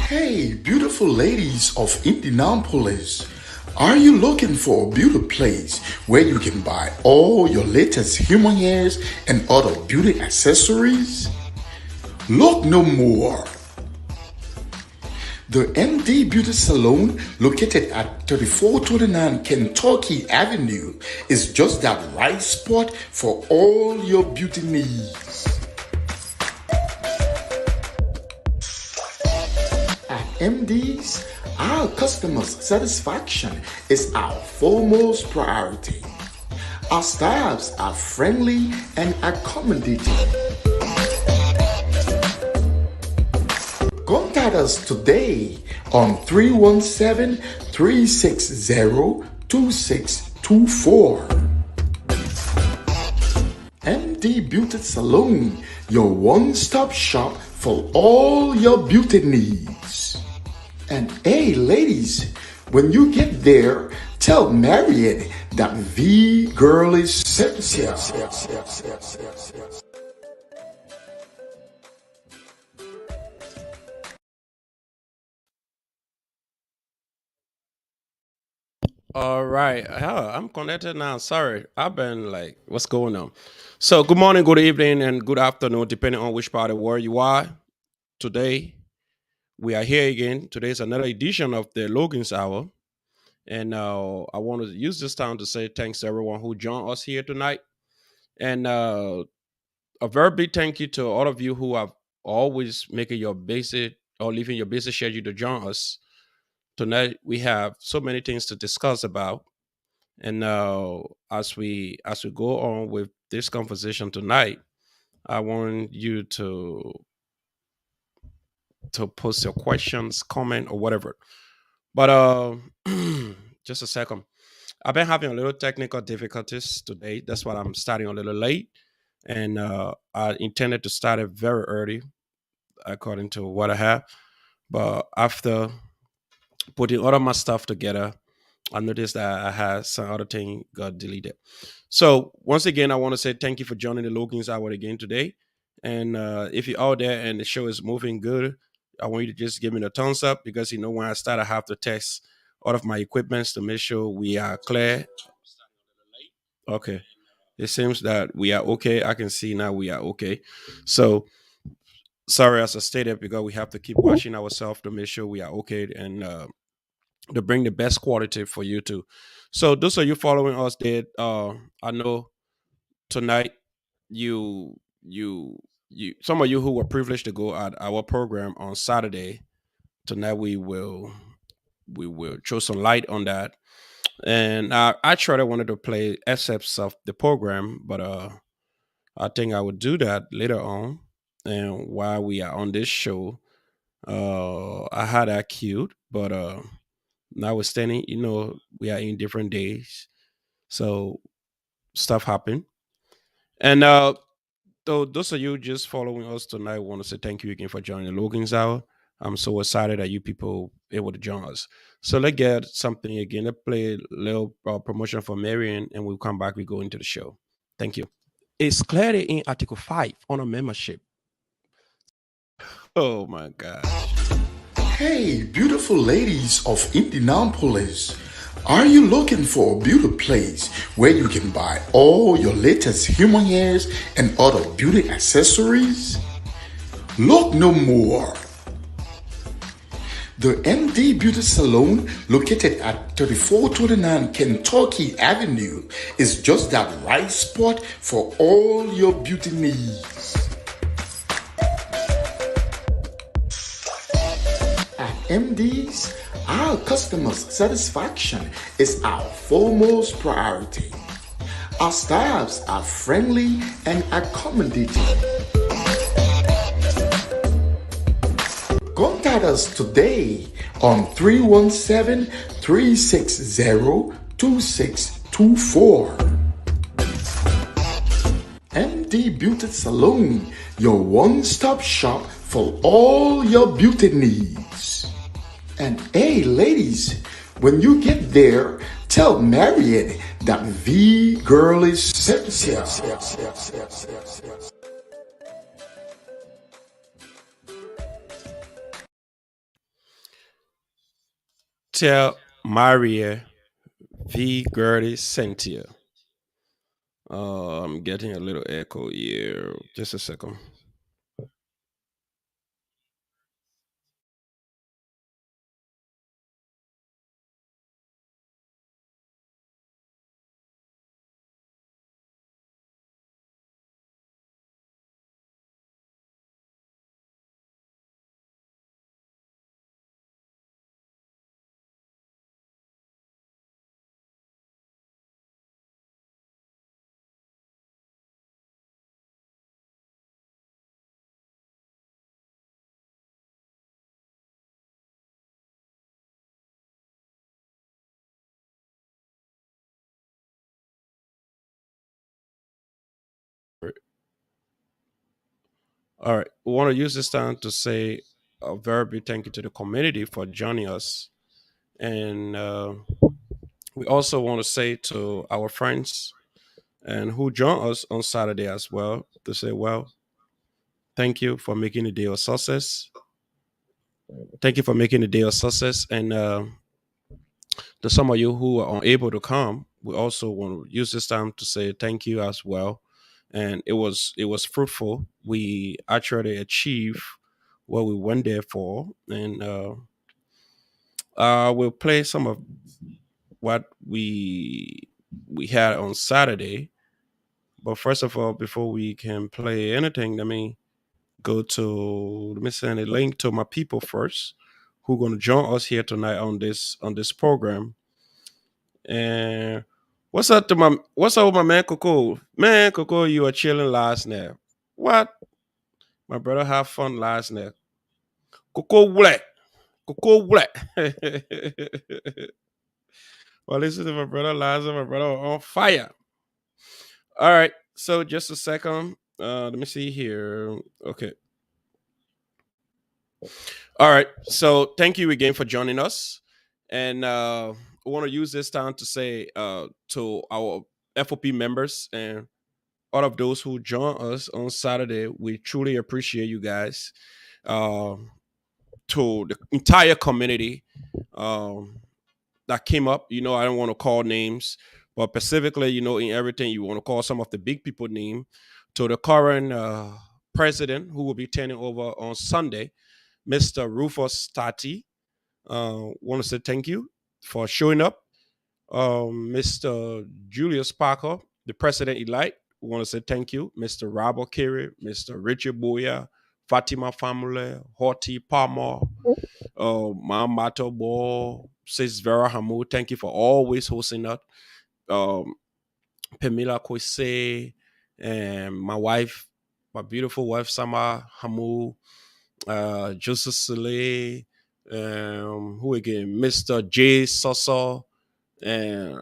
Hey, beautiful ladies of Indianapolis. Are you looking for a beauty place where you can buy all your latest human hairs and other beauty accessories? Look no more. The MD Beauty Salon, located at 3429 Kentucky Avenue, is just that right spot for all your beauty needs. At MD's, our customers' satisfaction is our foremost priority. Our staffs are friendly and accommodating. Contact us today on 317-360-2624. MD Beauty Salon, your one-stop shop for all your beauty needs. And hey, ladies, when you get there, tell Mariette that the girl is sexy. All right. I'm connected now. Sorry. I've been like, what's going on? So, good morning, good evening, and good afternoon, depending on which part of the world you are. Today, we are here again. Today is another edition of the Logan's Hour. And I want to use this time to say thanks to everyone who joined us here tonight. And a very big thank you to all of you who have always making your basic or leaving your busy schedule to join us. Tonight, we have so many things to discuss about. And as we go on with this conversation tonight, I want you to post your questions, comment, or whatever. But just a second. I've been having a little technical difficulties today. That's why I'm starting a little late. And I intended to start it very early, according to what I have. But after putting all of my stuff together, I noticed that I had some other thing got deleted. So once again, I want to say thank you for joining the Logan's Hour again today. And if you're out there and the show is moving good, I want you to just give me the thumbs up because when I start, I have to test all of my equipments to make sure we are clear. Okay. It seems that we are okay. I can see now we are okay. So sorry, as I stated, because we have to keep watching ourselves to make sure we are okay and to bring the best quality for you too. So those of you following us did I know tonight you some of you who were privileged to go at our program on Saturday, tonight we will throw some light on that. And I tried I wanted to play excerpts of the program, but I think I would do that later on. And while we are on this show, I had that cute, but notwithstanding, we are in different days, so stuff happen. And though those of you just following us tonight, I want to say thank you again for joining the Logan's Hour. I'm so excited that you people able to join us. So let's get something again. Let's play a little promotion for Marion, and we'll come back. We go into the show. Thank you. It's clearly in Article 5 on a membership. Oh my gosh. Hey, beautiful ladies of Indianapolis. Are you looking for a beauty place where you can buy all your latest human hairs and other beauty accessories? Look no more. The MD Beauty Salon, located at 3429 Kentucky Avenue, is just that right spot for all your beauty needs. At MD's, our customers' satisfaction is our foremost priority. Our staffs are friendly and accommodating. Contact us today on 317-360-2624. MD Beauty Salon, your one-stop shop for all your beauty needs. And hey, ladies, when you get there, tell Mariette that the girl is sexy. Tell Maria V. Gertie Cynthia. I'm getting a little echo here. Just a second. All right. We want to use this time to say a very big thank you to the community for joining us. And we also want to say to our friends and who join us on Saturday as well to say, well, thank you for making the day a success. Thank you for making the day a success. And to some of you who are unable to come, we also want to use this time to say thank you as well. And it was fruitful. We actually achieved what we went there for, and we'll play some of what we had on Saturday. But first of all, before we can play anything, let me send a link to my people first, who are gonna join us here tonight on this program. And what's up with my man Coco? Man, Coco, you were chilling last night. What? My brother have fun last night. Coco wet. Coco wet. Well, listen to my brother last night. My brother was on fire. All right. So just a second. Let me see here. Okay. All right. So thank you again for joining us. And I want to use this time to say to our FOP members and all of those who join us on Saturday, we truly appreciate you guys. Um, to the entire community um, that came up, I don't want to call names, but specifically, in everything, you want to call some of the big people name. To the current president who will be turning over on Sunday, Mr. Rufus Tati. Want to say thank you for showing up. Mr. Julius Parker, the president elect. We want to say thank you. Mr. Robert Carey, Mr. Richard Boya, Fatima Family, Horty Palmer, Mamato Bo, Sis Vera Hamoud. Thank you for always hosting us. Um, Pamela Kwese, and my wife, my beautiful wife, Sama Hamoud, Joseph Saleh, who again? Mr. J. Soso, and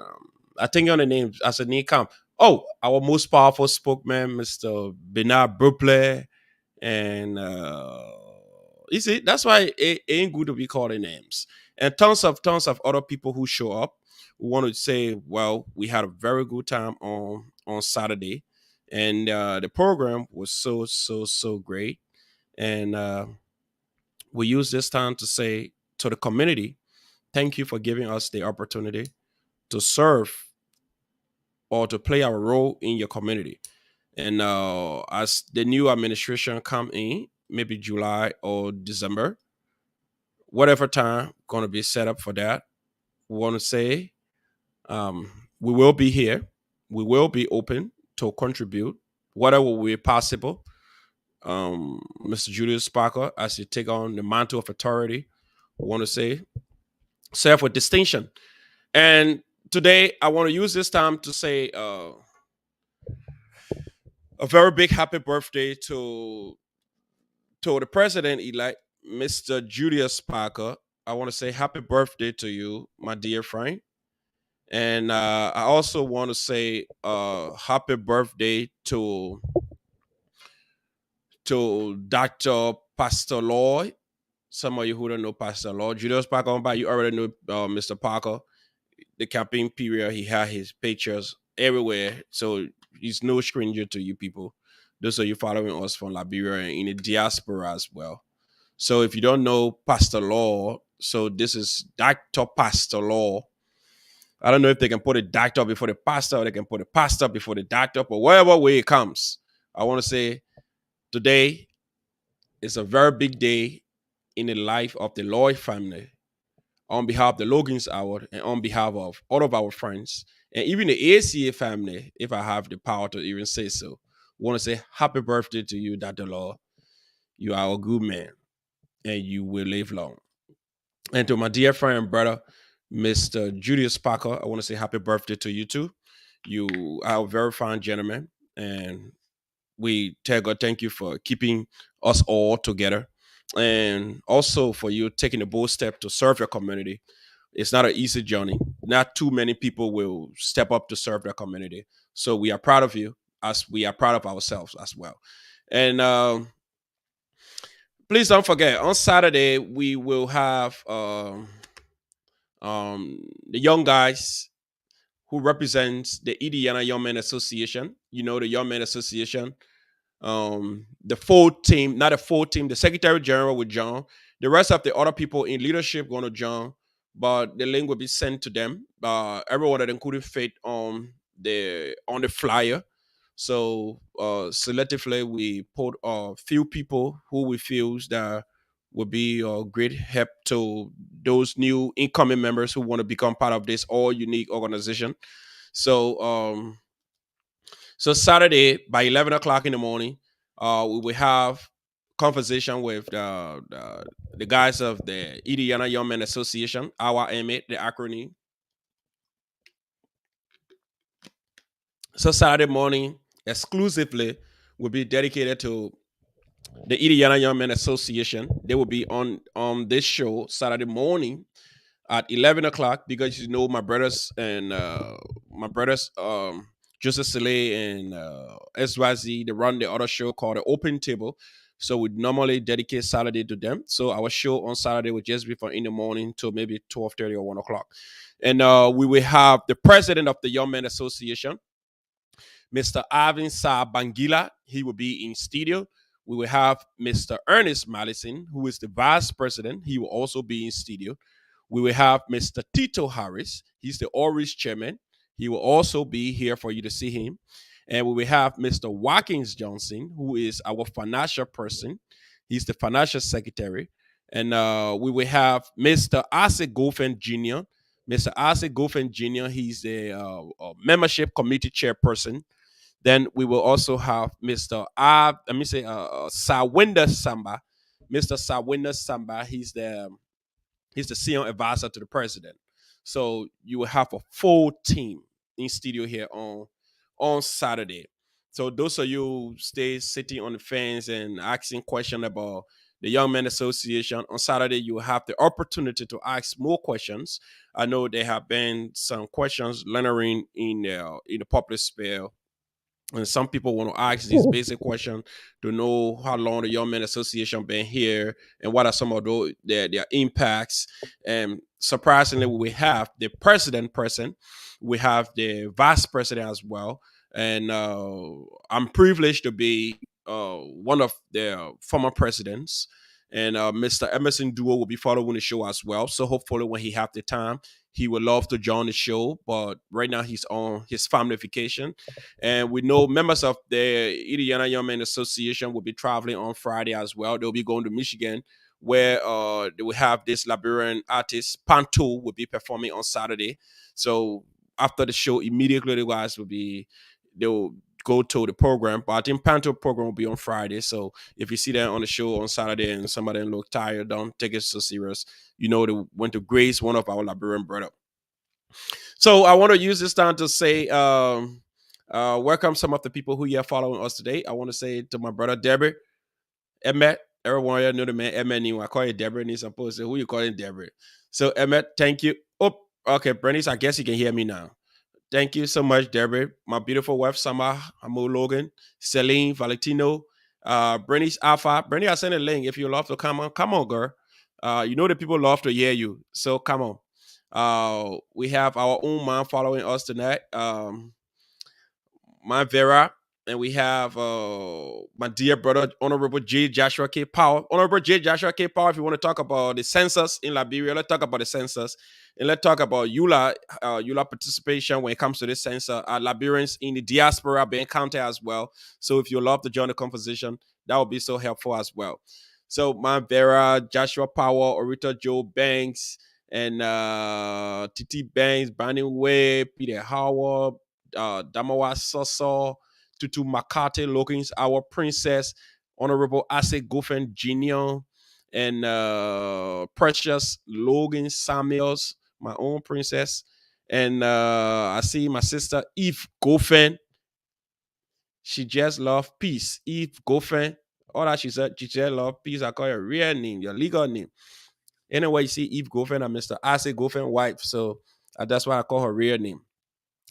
I think on the name as a name come. Oh, our most powerful spokesman, Mr. Bernard Bruple, and you see, that's why it ain't good to be calling names. And tons of other people who show up. We want to say, well, we had a very good time on Saturday, and the program was so great. And we use this time to say to the community, thank you for giving us the opportunity to serve or to play our role in your community. And as the new administration come in, maybe July or December, whatever time going to be set up for that, we want to say we will be here. We will be open to contribute whatever will be possible. Mr. Julius Sparker, as you take on the mantle of authority, we want to say serve with distinction. And today, I want to use this time to say a very big happy birthday to the president elect, Mr. Julius Parker. I want to say happy birthday to you, my dear friend. And I also want to say happy birthday to Dr. Pastor Lloyd. Some of you who don't know Pastor Lloyd, Julius Parker, but you already know Mr. Parker. The campaign period, he had his pictures everywhere. So he's no stranger to you people. Those are you following us from Liberia and in the diaspora as well. So if you don't know Pastor Law, So this is Dr. Pastor Law. I don't know if they can put a doctor before the pastor or they can put a pastor before the doctor, but whatever way it comes, I want to say today is a very big day in the life of the Lloyd family on behalf of the Logan's Award and on behalf of all of our friends and even the ACA family, if I have the power to even say so. Want to say happy birthday to you, Dr. Law. You are a good man and you will live long. And to my dear friend and brother, Mr. Julius Parker, I want to say happy birthday to you too. You are a very fine gentleman, and we tell God thank you for keeping us all together, and also for you taking a bold step to serve your community. It's not an easy journey. Not too many people will step up to serve their community. So we are proud of you, as we are proud of ourselves as well. And please don't forget, on Saturday we will have the young guys who represents the Indiana Young Men Association. You know, the Young Men Association. The full team, not a full team, the Secretary General with John. The rest of the other people in leadership going to John, but the link will be sent to them. Everyone that couldn't fit on the flyer. So selectively we put a few people who we feel that would be a great help to those new incoming members who want to become part of this all unique organization. So so Saturday by 11 o'clock in the morning, we will have conversation with the guys of the Indiana Young Men Association, our MA, the acronym. So Saturday morning exclusively will be dedicated to the Indiana Young Men Association. They will be on this show Saturday morning at 11 o'clock, because you know my brothers Joseph Sele and SYZ, they run the other show called the Open Table. So we normally dedicate Saturday to them. So our show on Saturday will just be from in the morning till maybe 12:30 or 1 o'clock. And we will have the president of the Young Men Association, Mr. Arvin Sa Bangila. He will be in studio. We will have Mr. Ernest Madison, who is the vice president. He will also be in studio. We will have Mr. Tito Harris. He's the Orange chairman. He will also be here for you to see him. And we will have Mr. Watkins Johnson, who is our financial person. He's the financial secretary. And we will have Mr. Ase Gofen Jr. Mr. Ase Gofen Jr., he's the membership committee chairperson. Then we will also have Mr. Let me say Sawinda Samba. Mr. Sawinda Samba, he's the senior advisor to the president. So you will have a full team in studio here on Saturday. So those of you who stay sitting on the fence and asking questions about the Young Men Association on Saturday, you will have the opportunity to ask more questions. I know there have been some questions lingering in the public sphere, and some people want to ask these basic questions to know how long the Young Men Association been here and what are some of their impacts. And surprisingly, we have the president person, we have the vice president as well. And I'm privileged to be one of their former presidents. And Mr. Emerson Duo will be following the show as well. So hopefully, when he have the time, he would love to join the show. But right now, he's on his family vacation. And we know members of the Indiana Young Men Association will be traveling on Friday as well. They'll be going to Michigan, where they will have this Liberian artist, Panto, will be performing on Saturday. So after the show, immediately the guys they'll go to the program. But I think Panto program will be on Friday. So if you see that on the show on Saturday and somebody look tired, don't take it so serious. You know, they went to Grace, one of our Liberian brother. So I want to use this time to say welcome some of the people who are following us today. I want to say to my brother Deborah, Emmett, everyone here know the man Emmett anyway. I call you Deborah, and he's supposed to say, who you calling Deborah? So Emmett, thank you. Oh, okay, Bernice, I guess you can hear me now. Thank you so much, Deborah. My beautiful wife, Summer, Amo Logan, Celine, Valentino, Bernice Alpha. Bernice, I sent a link. If you love to come on, girl. You know the people love to hear you. So come on. We have our own man following us tonight. My Vera. and we have my dear brother, Honorable J. Joshua K. Power. Honorable J. Joshua K. Power, if you want to talk about the census in Liberia, let's talk about the census. And let's talk about EULA participation when it comes to this census. Liberians in the diaspora being counted as well. So if you love to join the conversation, that would be so helpful as well. So my Vera, Joshua Power, Orita Joe Banks, and Titi Banks, Brandon Way, Peter Howard, Damawa Soso, Tutu Makate Logan, our princess, Honorable Ase Gofen Jr., and Precious Logan Samuels, my own princess. And I see my sister Eve Gofen. She just love peace. Eve Gofen. All that she said, she just love peace. I call your real name, your legal name. Anyway, you see Eve Gofen and Mr. Ase Gofen wife. So that's why I call her real name.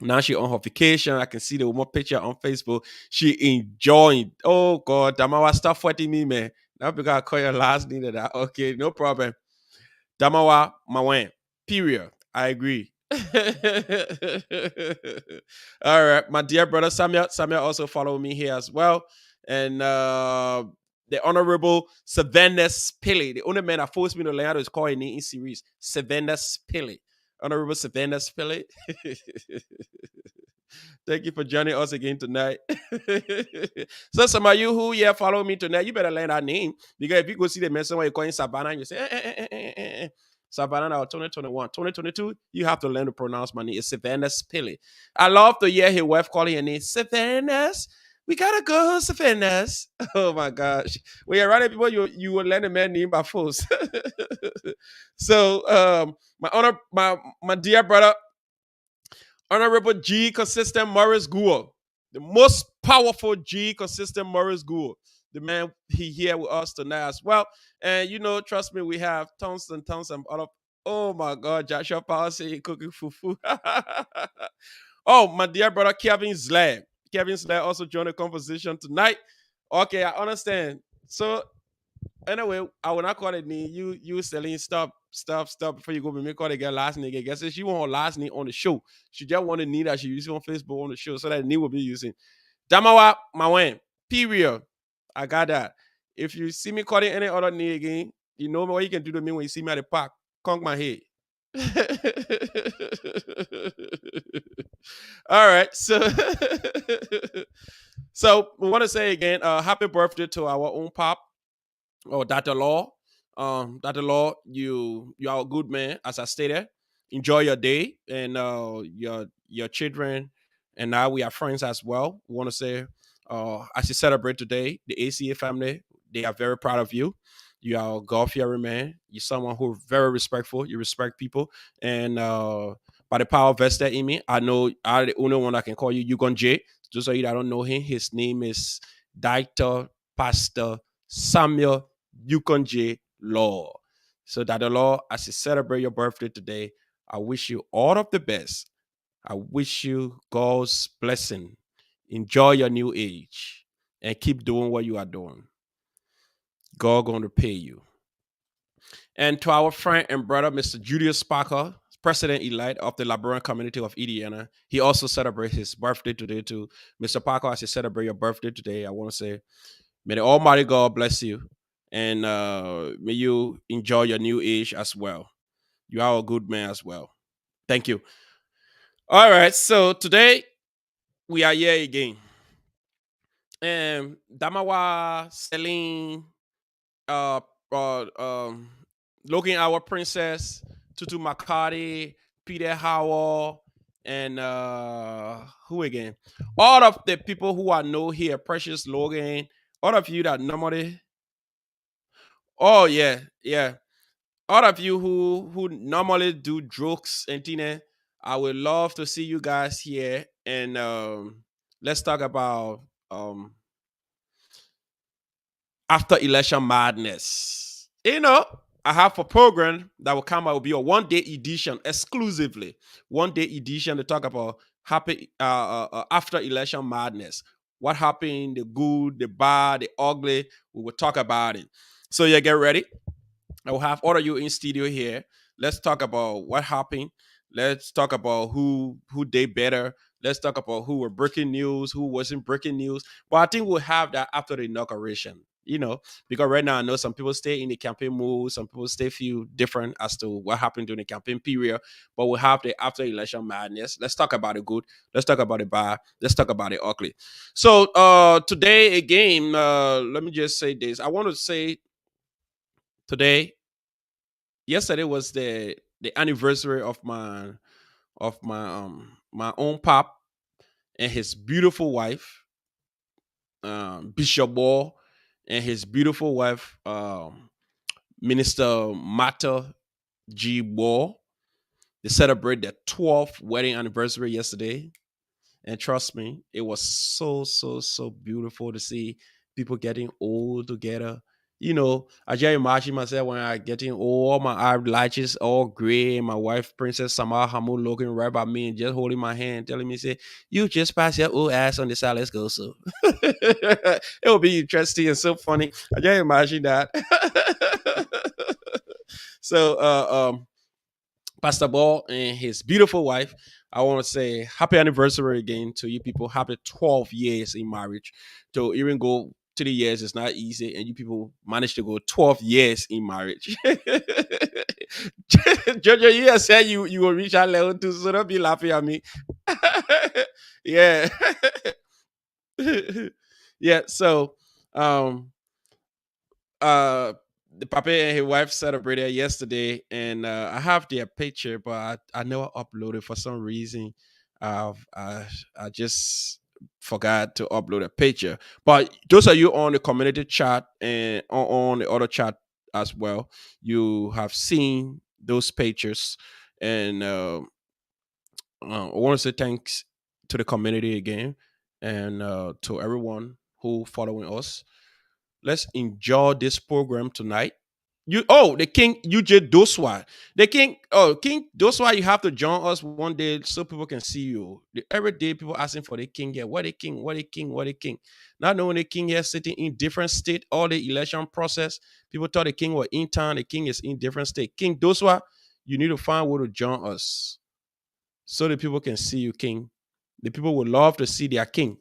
Now she on her vacation. I can see the one picture on Facebook. She enjoying. Oh God, Damawa, stop fighting me, man. Now because I call your last name that. Okay, no problem. Damawa Mawen. Period. I agree. All right, my dear brother Samuel. Samuel also follow me here as well. And the Honorable Savannah Spilly, the only man that forced me to learn how to call in series. Savannah Spilly. Honorable Savannah Spilly. Thank you for joining us again tonight. So some of you who follow me tonight, you better learn that name. Because if you go see the message where you're calling Savannah and you say Savannah now 2021, 2022, you have to learn to pronounce my name. It's Savannah Spilly. I love to hear his wife calling her name Savannah. We gotta go, Savannah. Oh my gosh. When you're around people, you will learn a man name by force. So my dear brother, Honorable G. Consistent Morris Gould, the most powerful G. Consistent Morris Gould, the man he here with us tonight as well. And trust me, we have tons and tons of other. Oh my God, Joshua Power say he cooking fufu. Oh, my dear brother Kevin Zlab. Kevin Zlab also joined the conversation tonight. Okay, I understand. So anyway, I will not call it name. You selling stuff before you go make call the girl last name. Guess she want her last name on the show. She just want to need that she use it on Facebook on the show so that name will be using. Damawa Mawen. Period. I got that. If you see me calling any other name again, you know what you can do to me when you see me at the park. Conk my head. All right. So we want to say again, happy birthday to our own pop. Oh, Dr. Law. Dr. Law, you are a good man, as I stated. Enjoy your day and your children, and now we are friends as well. We want to say, as you celebrate today, the ACA family, they are very proud of you. You are a God-fearing man. You're someone who's very respectful. You respect people, and by the power vested in me, I know I'm the only one that can call you Yugon J. Just so you that don't know him, his name is Dr. Pastor Samuel Yukonje Law. So that the Law, as you celebrate your birthday today, I wish you all of the best. I wish you God's blessing. Enjoy your new age and keep doing what you are doing. God going to pay you. And to our friend and brother, Mr. Julius Parker, President-elect of the Liberian community of Indiana, he also celebrates his birthday today too. Mr. Parker, as you celebrate your birthday today, I want to say, may the Almighty God bless you, and may you enjoy your new age as well. You are a good man as well. Thank you. All right, so today we are here again. And Damawa, Celine, uh, Logan, our princess, Tutu Makati, Peter Howell, and who again? All of the people who I know here, Precious Logan, all of you that normally. Oh yeah, yeah. All of you who normally do jokes and things, I would love to see you guys here and let's talk about after election madness. I have a program that will come out, will be a 1 day edition exclusively. 1 day edition to talk about happy after election madness. What happened, the good, the bad, the ugly. We will talk about it. So yeah, get ready. I will have all of you in studio here. Let's talk about what happened. Let's talk about who did better. Let's talk about who were breaking news, who wasn't breaking news. But I think we'll have that after the inauguration. Because right now I know some people stay in the campaign mode, some people stay feel different as to what happened during the campaign period. But we'll have the after election madness. Let's talk about the good. Let's talk about the bad. Let's talk about the ugly. So today again, let me just say this. I want to say today, yesterday was the anniversary of my own pop and his beautiful wife, Bishop Wall, and his beautiful wife, Minister Mata G. Wall. They celebrated their 12th wedding anniversary yesterday. And trust me, it was so, so, so beautiful to see people getting old together. I just imagine myself when I getting old, my eyelashes all gray, and my wife, Princess Samar Hamu, looking right by me and just holding my hand, telling me, say, you just pass your old ass on the side, let's go. So it will be interesting and so funny. I just imagine that. So Pastor Ball and his beautiful wife. I want to say happy anniversary again to you people. Happy 12 years in marriage. To even go to the years is not easy, and you people managed to go 12 years in marriage. Jojo, you have said you will reach that level too, so don't be laughing at me. Yeah. Yeah. So um uh the papa and his wife celebrated yesterday, and I have their picture, but I never uploaded for some reason. I just forgot to upload a picture. But those are you on the community chat and on the other chat as well. You have seen those pictures, and I want to say thanks to the community again, and to everyone who following us. Let's enjoy this program tonight. The King UJ Doswa. King Doswa, you have to join us one day so people can see you. Every day people asking for the king here. What the king? What the king? What the king? Not knowing the king here sitting in different state, all the election process. People thought the king was in town, the king is in different state. King Doswa, you need to find a way to join us so the people can see you, king. The people would love to see their king.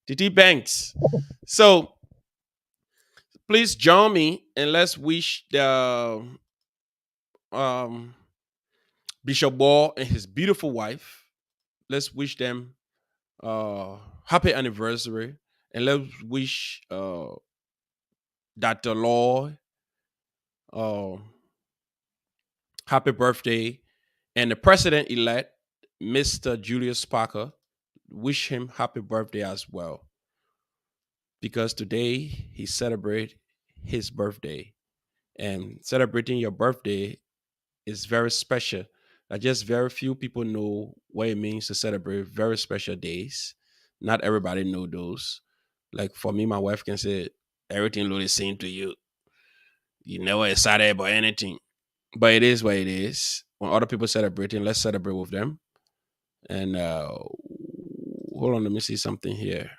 TT Banks. So please join me and let's wish the um, Bishop Ball and his beautiful wife. Let's wish them happy anniversary, and let's wish that the Lord uh, happy birthday, and the president elect, Mr. Julius Parker, wish him happy birthday as well, because today he celebrate his birthday, and celebrating your birthday is very special. Just very few people know what it means to celebrate very special days. Not everybody know those. Like for me, my wife can say everything looks the same to you. You never excited about anything. But it is what it is. When other people celebrating, let's celebrate with them. And hold on, let me see something here.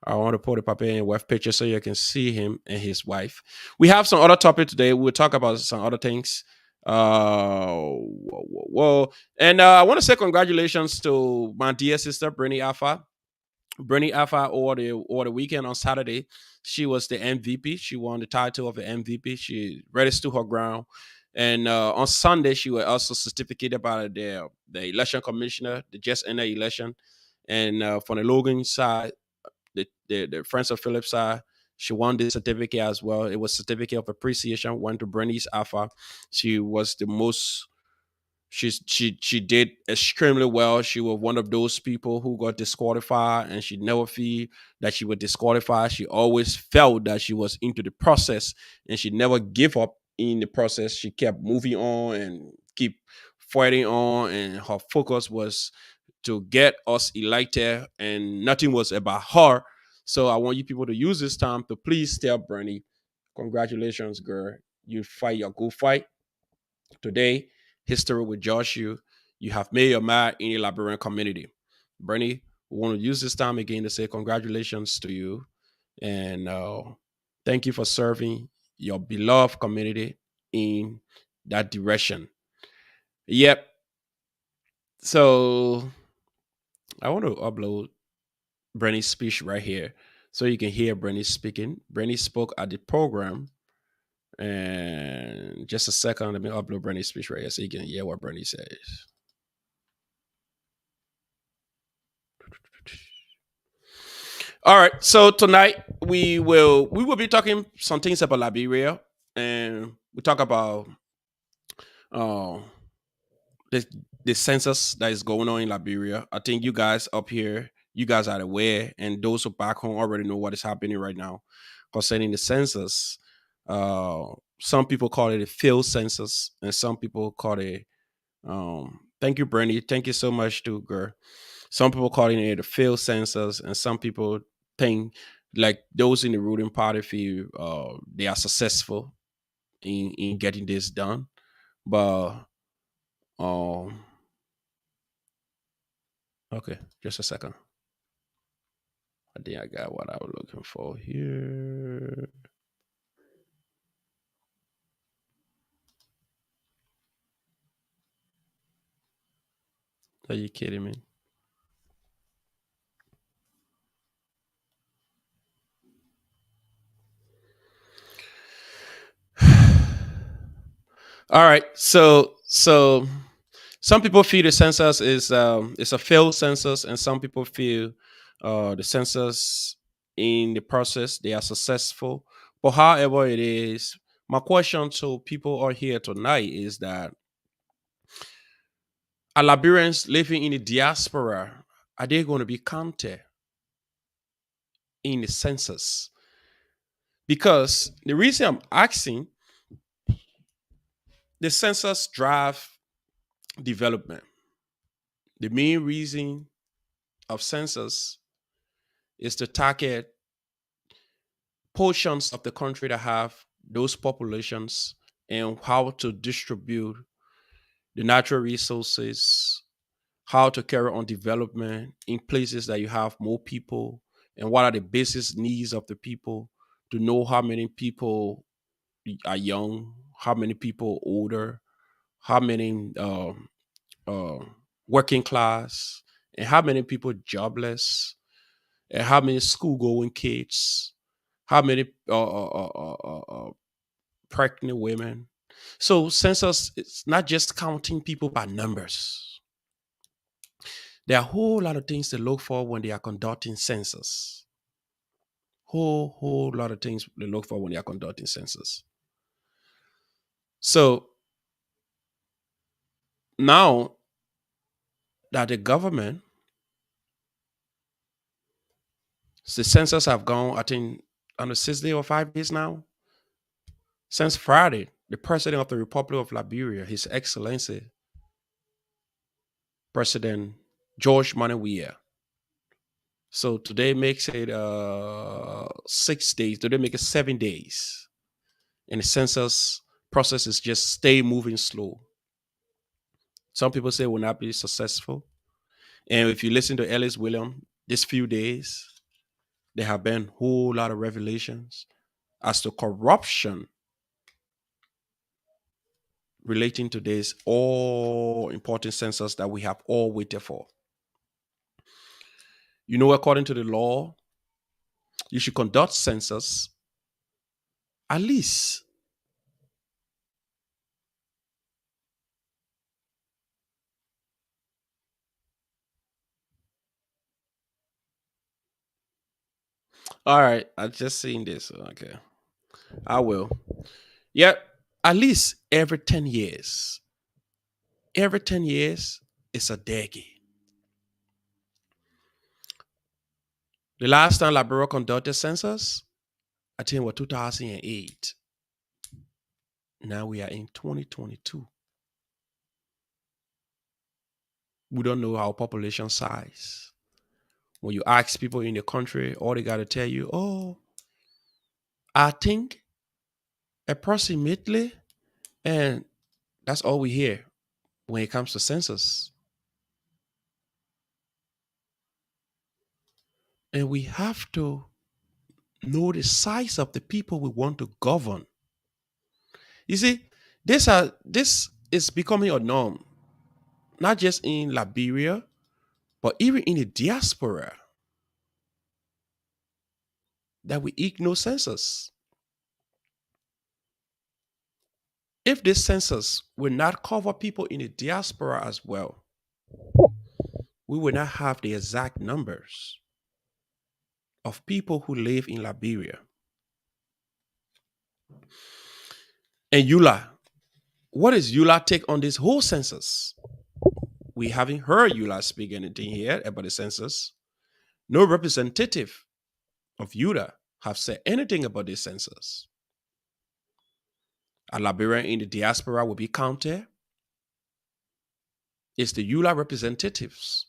I want to put the papa and wife picture so you can see him and his wife. We have some other topic today. We'll talk about some other things. Whoa. And I want to say congratulations to my dear sister, Brittany Alpha. Brittany Alpha over the weekend on Saturday, she was the MVP. She won the title of the MVP. She registered her ground. And on Sunday, she was also certificated by the election commissioner, the just ended election. And from the Logan side, the Friends of Philip side, she won this certificate as well. It was certificate of appreciation, went to Bernice Alpha. She was the most she did extremely well. She was one of those people who got disqualified, and she never feel that she was disqualified. She always felt that she was into the process, and she never gave up in the process. She kept moving on and keep fighting on, and her focus was to get us elected, and nothing was about her. So I want you people to use this time to please tell Bernie, congratulations, girl. You fight your good fight. Today, history will judge you. You have made your mark in the Liberian community. Bernie, we want to use this time again to say congratulations to you, and thank you for serving your beloved community in that direction. Yep. So I want to upload Brenny's speech right here so you can hear Brenny speaking. Brenny spoke at the program. And just a second, let me upload Brenny's speech right here so you can hear what Brenny says. All right. So tonight we will be talking some things about Liberia, and we talk about uh, the the census that is going on in Liberia. I think you guys up here, you guys are aware, and those who back home already know what is happening right now concerning the census. Uh, some people call it a failed census, and some people call it. Thank you, Bernie. Thank you so much, too, girl. Some people calling it a failed census, and some people think like those in the ruling party feel they are successful in getting this done. But um, okay, just a second. I think I got what I was looking for here. Are you kidding me? All right, so some people feel the census is a failed census, and some people feel the census in the process they are successful. But however it is, my question to people are here tonight is that are Liberians living in the diaspora, are they going to be counted in the census? Because the reason I'm asking, the census drive development. The main reason of census is to target portions of the country that have those populations and how to distribute the natural resources, how to carry on development in places that you have more people, and what are the basic needs of the people, to know how many people are young, how many people older, how many uh, working class, and how many people jobless, and how many school going kids, how many pregnant women. So census is not just counting people by numbers. There are a whole lot of things to look for when they are conducting census. Whole lot of things to look for when they are conducting census. So now that the government, the census have gone, I think, on the 6 day or 5 days now. Since Friday, the president of the Republic of Liberia, His Excellency, President George Manawia. So today makes it 6 days. Today make it 7 days. And the census process is just stay moving slow. Some people say it will not be successful. And if you listen to Ellis William, these few days, there have been a whole lot of revelations as to corruption relating to this all important census that we have all waited for. You know, according to the law, you should conduct census at least, all right, I just seen this. Okay, I will. Yep, at least every 10 years. Every 10 years, it's a decade. The last time Liberia conducted census, I think, was 2008. Now we are in 2022. We don't know our population size. When you ask people in the country, all they got to tell you, oh, I think approximately, and that's all we hear when it comes to census. And we have to know the size of the people we want to govern. You see, this is becoming a norm, not just in Liberia, But even in the diaspora, that we ignore census. If this census will not cover people in the diaspora as well, we will not have the exact numbers of people who live in Liberia. And Eula, what is Eula take on this whole census? We haven't heard Eula speak anything here about the census. No representative of Eula have said anything about this census. A Liberian in the diaspora will be counted. It's the Eula representatives.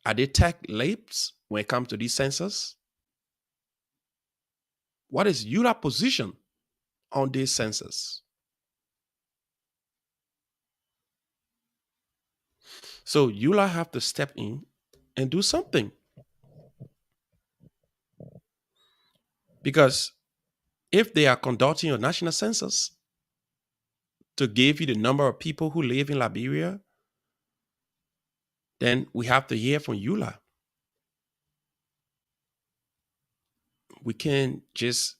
Are they tech labs when it comes to these census? What is Eula position on this census? So Eula have to step in and do something. Because if they are conducting a national census to give you the number of people who live in Liberia, then we have to hear from Eula. We can't just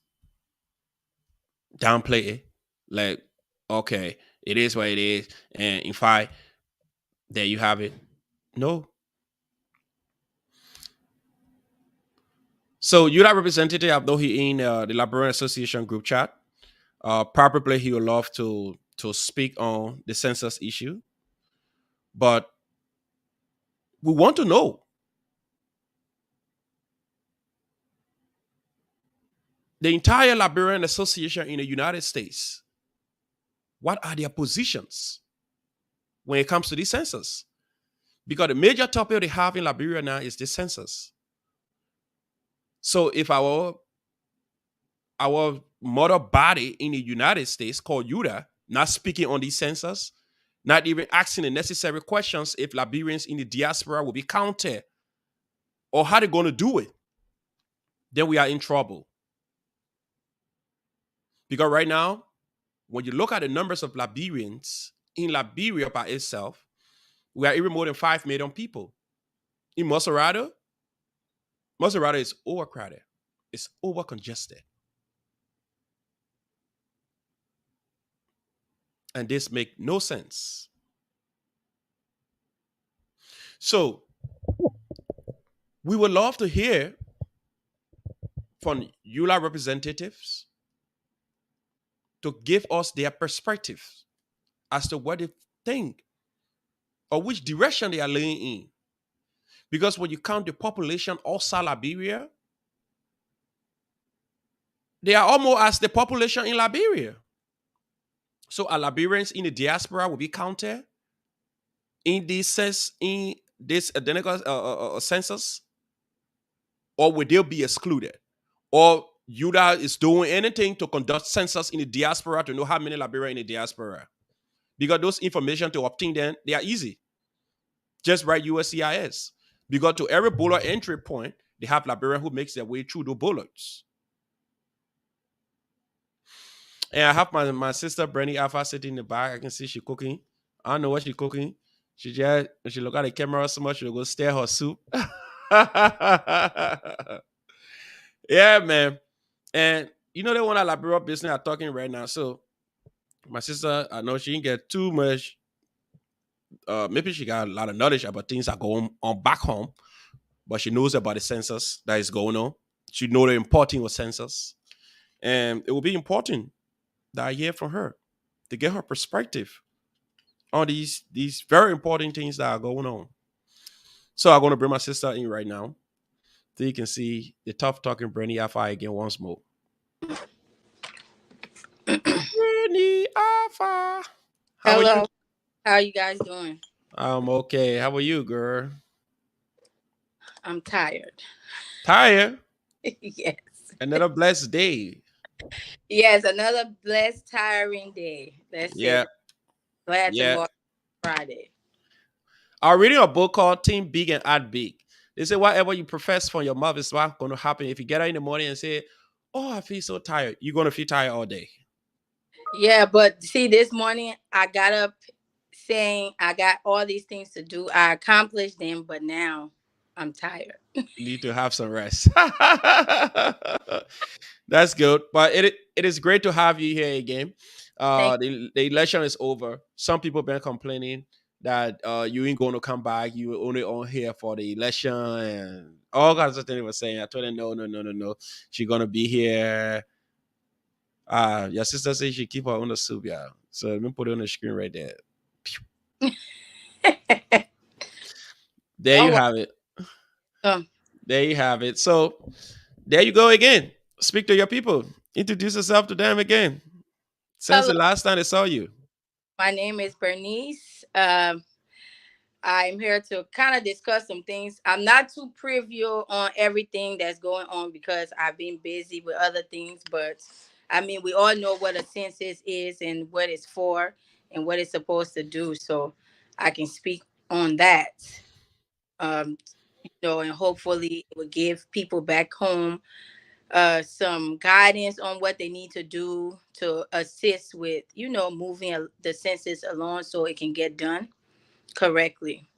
downplay it. Like, okay, it is what it is. And in fact, there you have it. No. So Eula representative, although he in the Liberian Association group chat, probably he would love to speak on the census issue. But we want to know the entire Liberian Association in the United States, what are their positions when it comes to this census? Because the major topic they have in Liberia now is the census. So if our mother body in the United States called UDA not speaking on the census, not even asking the necessary questions if Liberians in the diaspora will be counted or how they're going to do it, then we are in trouble. Because right now, when you look at the numbers of Liberians in Liberia by itself, we are even more than 5 million people. In Maserati is overcrowded. It's over congested. And this make no sense. So we would love to hear from EULA representatives to give us their perspective as to what they think or which direction they are laying in. Because when you count the population outside Liberia, they are almost as the population in Liberia. So are Liberians in the diaspora will be counted in this identical census, or will they be excluded? Or UDA is doing anything to conduct census in the diaspora to know how many Liberians in the diaspora? Because those information to obtain them, they are easy. Just write USCIS. Because to every bullet entry point, they have Liberian who makes their way through the bullets. And I have my sister Brandy Alpha sitting in the back. I can see she cooking. I don't know what she's cooking. She just when she look at the camera so much, she'll go stir her soup. Yeah, man. And you know they want to Liberia business are talking right now. So my sister, I know she didn't get too much. Maybe she got a lot of knowledge about things that go on back home, but she knows about the census that is going on. She know the importance of census, and it will be important that I hear from her to get her perspective on these very important things that are going on. So I'm going to bring my sister in right now so you can see the tough talking Brandy Alpha again once more. Brandy Alpha, how are you? Hello. How you guys doing? I'm okay. How are you, girl? I'm tired. Tired? Yes. Another blessed day. Yes, another blessed, tiring day. That's Yeah, it. Glad yeah. tomorrow Friday. I'm reading a book called Think Big and Act Big. They say whatever you profess from your mouth is what's going to happen. If you get up in the morning and say, "Oh, I feel so tired," you're going to feel tired all day. Yeah, but see, this morning I got up saying I got all these things to do. I accomplished them, but now I'm tired. Need to have some rest. That's good. But it is great to have you here again. Thank The election is over. Some people been complaining that you ain't going to come back. You were only on here for the election and all kinds of things they were saying. I told them no, no, no, no, no. She's gonna be here. Your sister says she keep her on the soup, yeah. So let me put it on the screen right there. you. There Don't you worry. have it. Um, There you have it. So there you go again. Speak to your people. Introduce yourself to them again. Since Hello, the last time they saw you. my name is Bernice. I'm here to kind of discuss some things. I'm not too privy on everything that's going on because I've been busy with other things. But I mean, we all know what a census is and what it's for and what it's supposed to do. So I can speak on that. Um, and hopefully it will give people back home some guidance on what they need to do to assist with, moving the census along so it can get done correctly.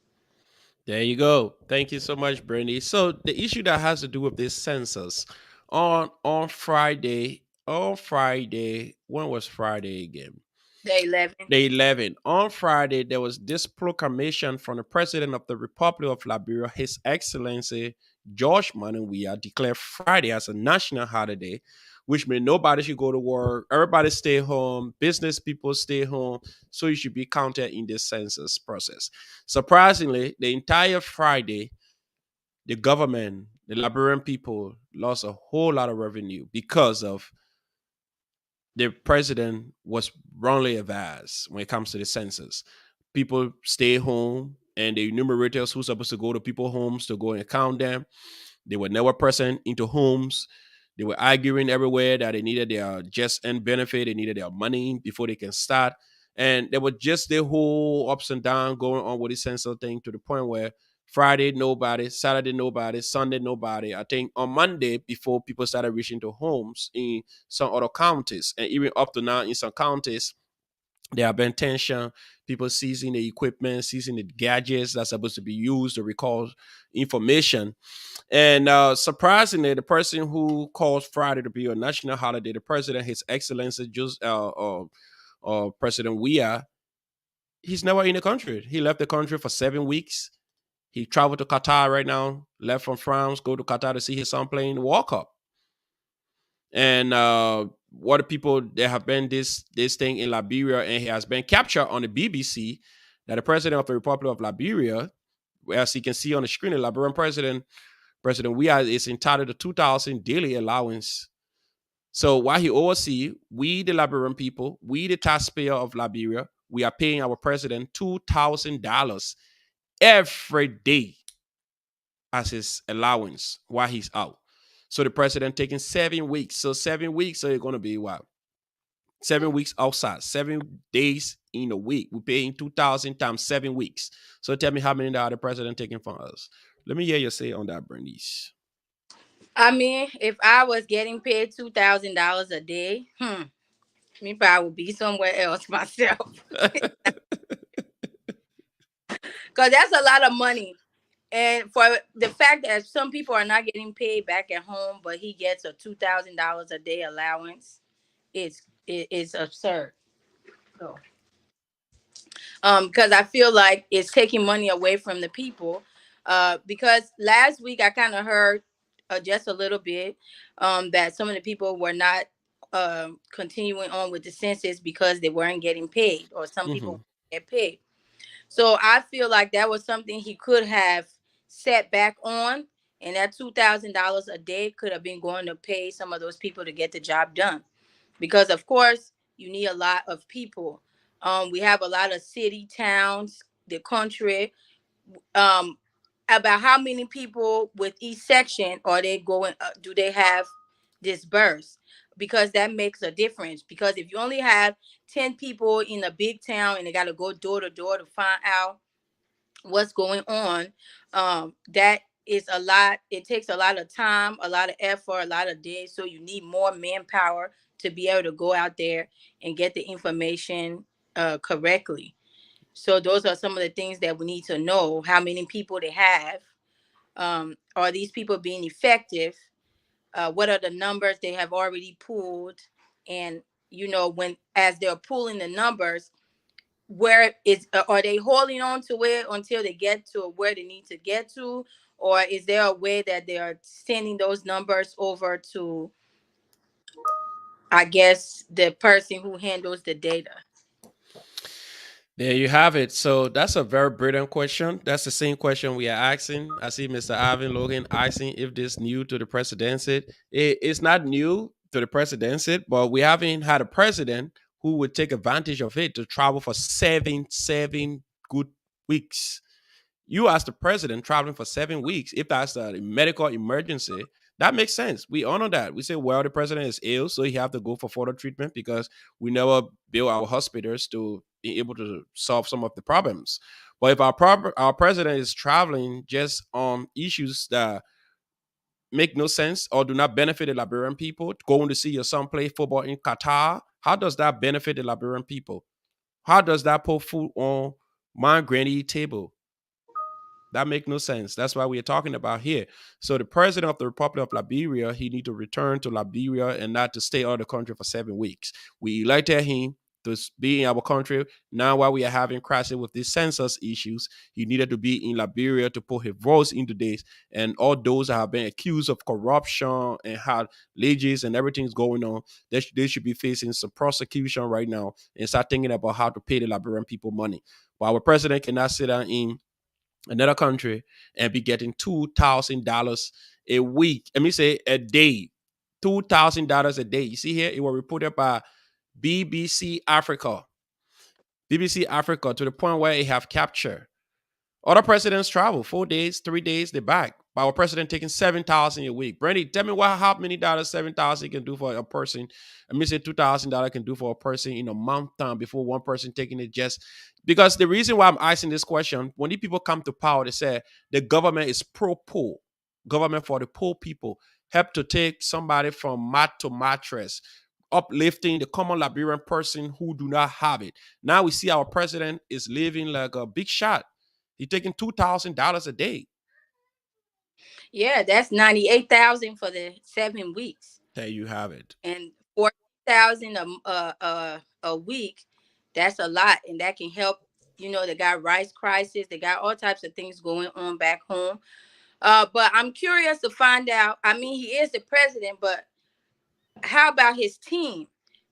There you go. Thank you so much, Brandy. So the issue that has to do with this census on Friday, when was Friday again? The 11. The 11th. On Friday, there was this proclamation from the President of the Republic of Liberia, His Excellency George Manawia, declared Friday as a national holiday, which means nobody should go to work, everybody stay home, business people stay home, so you should be counted in this census process. Surprisingly, the entire Friday, the government, the Liberian people lost a whole lot of revenue because of the president was wrongly advised when it comes to the census. People stay home, and the enumerators who's supposed to go to people's homes to go and count them, they were never present into homes. They were arguing everywhere that they needed their just end benefit, they needed their money before they can start. And there was just the whole ups and downs going on with the census thing to the point where Friday nobody, Saturday nobody, Sunday nobody. I think on Monday before people started reaching to homes in some other counties, and even up to now in some counties, there have been tension, people seizing the equipment, seizing the gadgets that's supposed to be used to record information. And surprisingly, the person who calls Friday to be a national holiday, the president, His Excellency President Weah, he's never in the country. He left the country for 7 weeks. He traveled to Qatar right now, left from France, go to Qatar to see his son playing the World Cup. And what the people, there have been this thing in Liberia, and he has been captured on the BBC that the president of the Republic of Liberia, as you can see on the screen, the Liberian President Weah is entitled to 2,000 daily allowance. So while he oversees, we the Liberian people, we the taxpayer of Liberia, we are paying our president $2,000 every day as his allowance while he's out. So the president taking 7 weeks. So 7 weeks, so it's gonna be what? 7 weeks outside, 7 days in a week. We're paying 2,000 times 7 weeks. So tell me how many the president taking from us. Let me hear you say on that, Bernice. I mean, if I was getting paid $2,000 a day, me probably would be somewhere else myself. Because that's a lot of money. And for the fact that some people are not getting paid back at home, but he gets a $2,000 a day allowance, it's absurd. So, because I feel like it's taking money away from the people. Because last week I kind of heard just a little bit that some of the people were not continuing on with the census because they weren't getting paid, or some people Hmm. get paid. So I feel like that was something he could have set back on, and that $2,000 a day could have been going to pay some of those people to get the job done. Because of course you need a lot of people. We have a lot of city, towns, the country. Um, about how many people with each section are they going? Do they have dispersed? Because that makes a difference. Because if you only have 10 people in a big town and they got to go door to door to find out what's going on, that is a lot. It takes a lot of time, a lot of effort, a lot of days. So you need more manpower to be able to go out there and get the information correctly. So those are some of the things that we need to know: how many people they have, are these people being effective, what are the numbers they have already pulled, and when as they're pulling the numbers, where is are they holding on to it until they get to where they need to get to, or is there a way that they are sending those numbers over to, I guess, the person who handles the data? There you have it. So that's a very brilliant question. That's the same question we are asking. I see Mr. Ivan Logan asking if this new to the presidency. It's not new to the presidency, but we haven't had a president who would take advantage of it to travel for seven good weeks. You as the president traveling for 7 weeks, if that's a medical emergency, that makes sense. We honor that. We say, well, the president is ill, so he have to go for further treatment because we never build our hospitals to be able to solve some of the problems. But if our president is traveling just on issues that make no sense or do not benefit the Liberian people, going to see your son play football in Qatar, how does that benefit the Liberian people? How does that put food on my granny table? That make no sense. That's why we are talking about here. So the president of the Republic of Liberia, he need to return to Liberia and not to stay out of the country for 7 weeks. We elected him to be in our country. Now, while we are having crisis with these census issues, he needed to be in Liberia to put his voice into this. And all those that have been accused of corruption and had leges and everything's going on, they should be facing some prosecution right now and start thinking about how to pay the Liberian people money. But our president cannot sit down in another country and be getting $2,000 a week. Let me say a day. $2,000 a day. You see here, it was reported by BBC Africa. BBC Africa to the point where it have captured. Other presidents travel 4 days, 3 days, they're back. But our president taking 7,000 a week. Brandy, tell me how many dollars 7,000 can do for a person. I mean, say $2,000 can do for a person in a month time before one person taking it just because the reason why I'm asking this question, when these people come to power, they say the government is pro-poor, government for the poor people, help to take somebody from mat to mattress, uplifting the common Liberian person who do not have it. Now we see our president is living like a big shot. He taking $2,000 a day. Yeah, that's 98,000 for the 7 weeks, There you have it. and 40,000 a week. That's a lot, and that can help. They got rice crisis. They got all types of things going on back home. But I'm curious to find out. I mean, he is the president, but how about his team?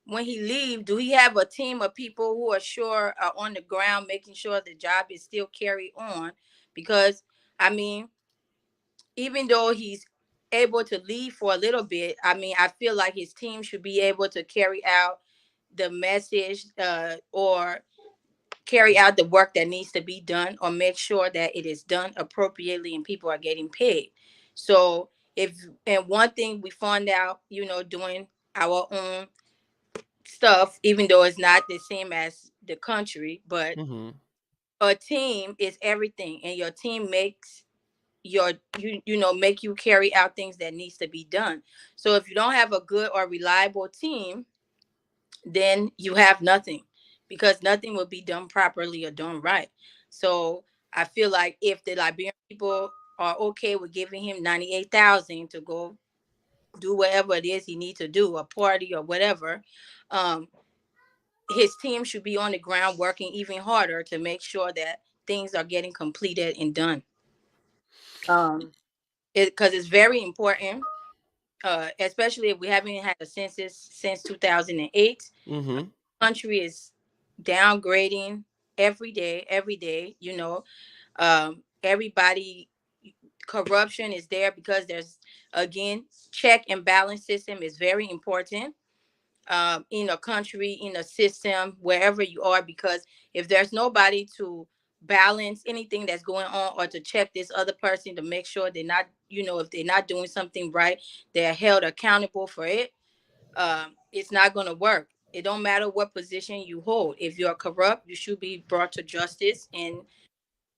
When he leaves, do he have a team of people who are sure are on the ground, making sure the job is still carried on? Because I mean, even though he's able to leave for a little bit, I mean, I feel like his team should be able to carry out the message, or carry out the work that needs to be done, or make sure that it is done appropriately and people are getting paid. So if and one thing we found out, doing our own stuff, even though it's not the same as the country, but Mm-hmm. a team is everything, and your team makes make you carry out things that needs to be done. So if you don't have a good or reliable team, then you have nothing, because nothing will be done properly or done right. So I feel like if the Liberian people are okay with giving him 98,000 to go do whatever it is he needs to do, a party or whatever, um, his team should be on the ground working even harder to make sure that things are getting completed and done. Um, because it's very important, especially if we haven't had a census since 2008. Mm-hmm. Country is downgrading every day. Everybody, corruption is there because there's, again, check and balance system is very important, in a country, in a system, wherever you are, because if there's nobody to balance anything that's going on, or to check this other person to make sure they're not, if they're not doing something right, they're held accountable for it. It's not going to work. It don't matter what position you hold. If you're corrupt, you should be brought to justice, and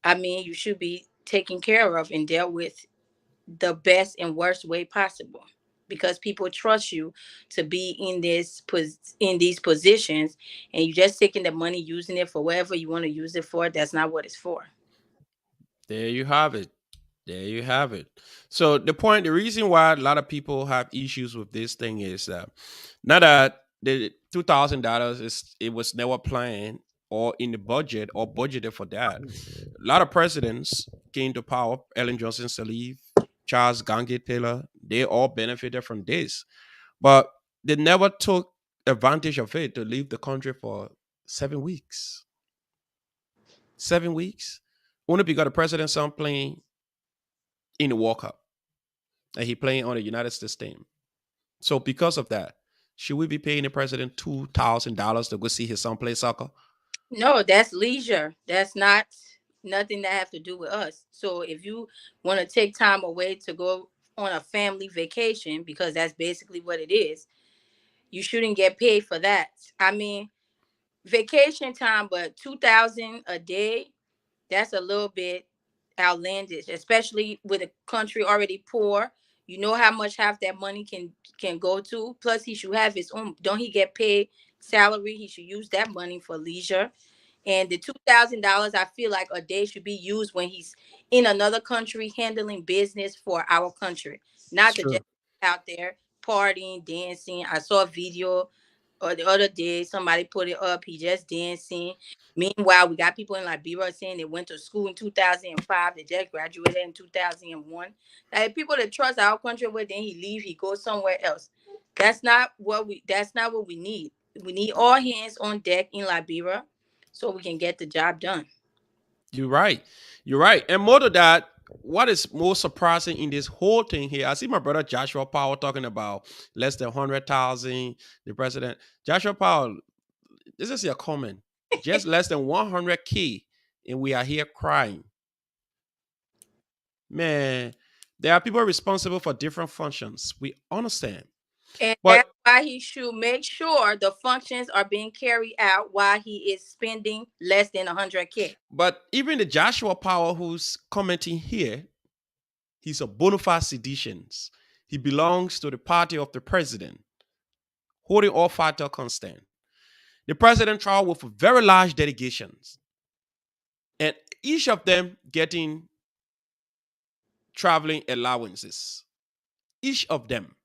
I mean, you should be taken care of and dealt with the best and worst way possible. because people trust you to be in in these positions, and you just taking the money, using it for whatever you want to use it for. That's not what it's for. There you have it. There you have it. So the reason why a lot of people have issues with this thing is that not that the $2,000 is it was never planned or in the budget or budgeted for that. A lot of presidents came to power. Ellen Johnson Sirleaf, Charles Gange Taylor, they all benefited from this, but they never took advantage of it to leave the country for 7 weeks. 7 weeks. Only because the president's son playing in the World Cup and he playing on the United States team. So because of that, should we be paying the president $2,000 to go see his son play soccer? No, that's leisure. That's not nothing that have to do with us. So if you want to take time away to go on a family vacation, because that's basically what it is, you shouldn't get paid for that. I mean, vacation time, but 2,000 a day, that's a little bit outlandish, especially with a country already poor. You know how much half that money can go to. Plus, he should have his own. Don't he get paid salary? He should use that money for leisure. And the $2,000, I feel like a day should be used when he's in another country handling business for our country, not to just Sure. out there partying, dancing. I saw a video or the other day, somebody put it up. He just dancing. Meanwhile, we got people in Liberia saying they went to school in 2005. They just graduated in 2001. Like people that trust our country, where then he leave, he goes somewhere else. That's not what we. That's not what we need. We need all hands on deck in Liberia so we can get the job done. You're right. You're right. And more to that, what is most surprising in this whole thing here, I see my brother Joshua Powell talking about less than 100,000, the president. Joshua Powell, this is your comment. Just less than 100K, and we are here crying. Man, there are people responsible for different functions. We understand. And But that's why he should make sure the functions are being carried out while he is spending less than 100K. but even the Joshua Powell who's commenting here, he's a bona fide seditions. He belongs to the party of the president, holding all factor constant. The president traveled with very large delegations, and each of them getting traveling allowances. Each of them.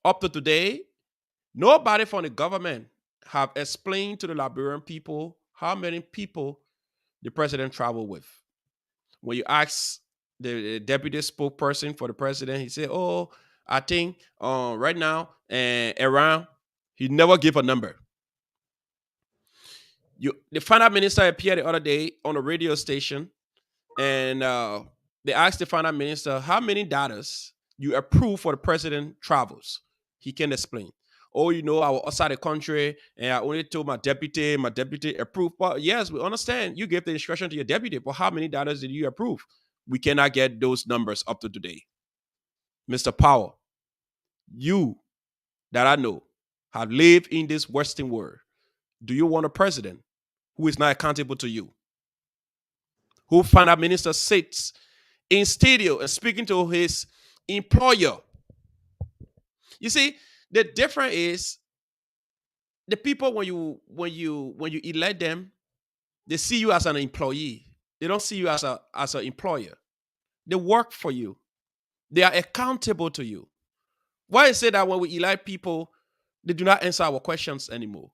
Up to today, nobody from the government have explained to the Liberian people how many people the president traveled with. When you ask the deputy spokesperson for the president, he said, "Oh, I think right now around." He never give a number. The finance minister appeared the other day on a radio station, and they asked the finance minister how many dollars you approve for the president travels. He can explain. Oh, I was outside the country and I only told my deputy approved. But yes, we understand you gave the instruction to your deputy, but how many dollars did you approve? We cannot get those numbers up to today. Mr. Powell, you that I know have lived in this Western world. Do you want a president who is not accountable to you? Who finance minister sits in studio and speaking to his employer? You see, the difference is the people when you elect them, they see you as an employee. They don't see you as an employer. They work for you. They are accountable to you. Why is it that when we elect people, they do not answer our questions anymore?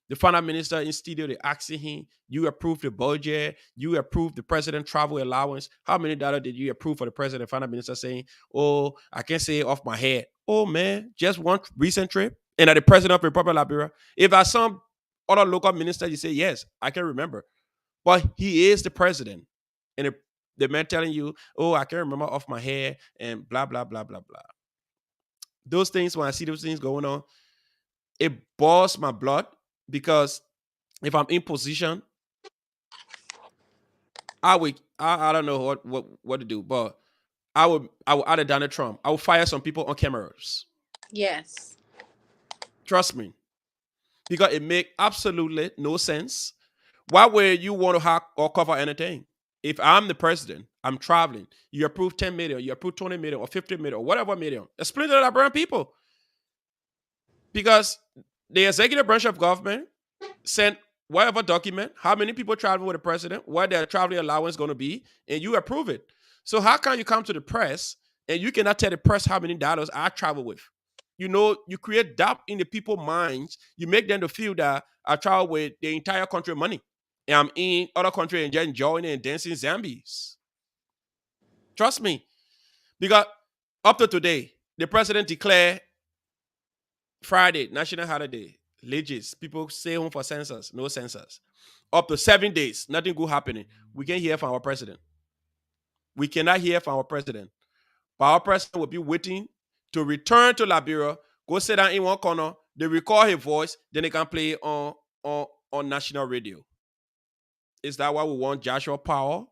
The finance minister in studio, they asking him, you approve the budget, you approve the president travel allowance. How many dollars did you approve for the president? Finance minister saying, oh, I can't say it off my head. Oh man, just one recent trip. And at the president of the Republic of Liberia, if at some other local minister, you say, yes, I can remember. But he is the president. And the man telling you, oh, I can't remember off my head and blah, blah, blah, blah, blah. Those things, when I see those things going on, it boils my blood because if I'm in position, I don't know what to do, but I would add Donald Trump. I would fire some people on cameras. Yes. Trust me. Because it make absolutely no sense. Why would you want to hack or cover anything? If I'm the president, I'm traveling. You approve 10 million, you approve 20 million or 50 million or whatever million. Explain to the Liberian people. Because the executive branch of government sent whatever document, how many people travel with the president, what their traveling allowance is going to be, and you approve it. So how can you come to the press and you cannot tell the press how many dollars I travel with? You create doubt in the people's minds. You make them to feel that I travel with the entire country money. And I'm in other country and just enjoying and dancing zombies. Trust me. Because up to today, the president declared Friday, national holiday, legis. People stay home for census, no census. Up to 7 days, nothing good happening. We can't hear from our president. We cannot hear from our president. But our president will be waiting to return to Liberia, go sit down in one corner, they record his voice, then they can play on national radio. Is that why we want Joshua Power?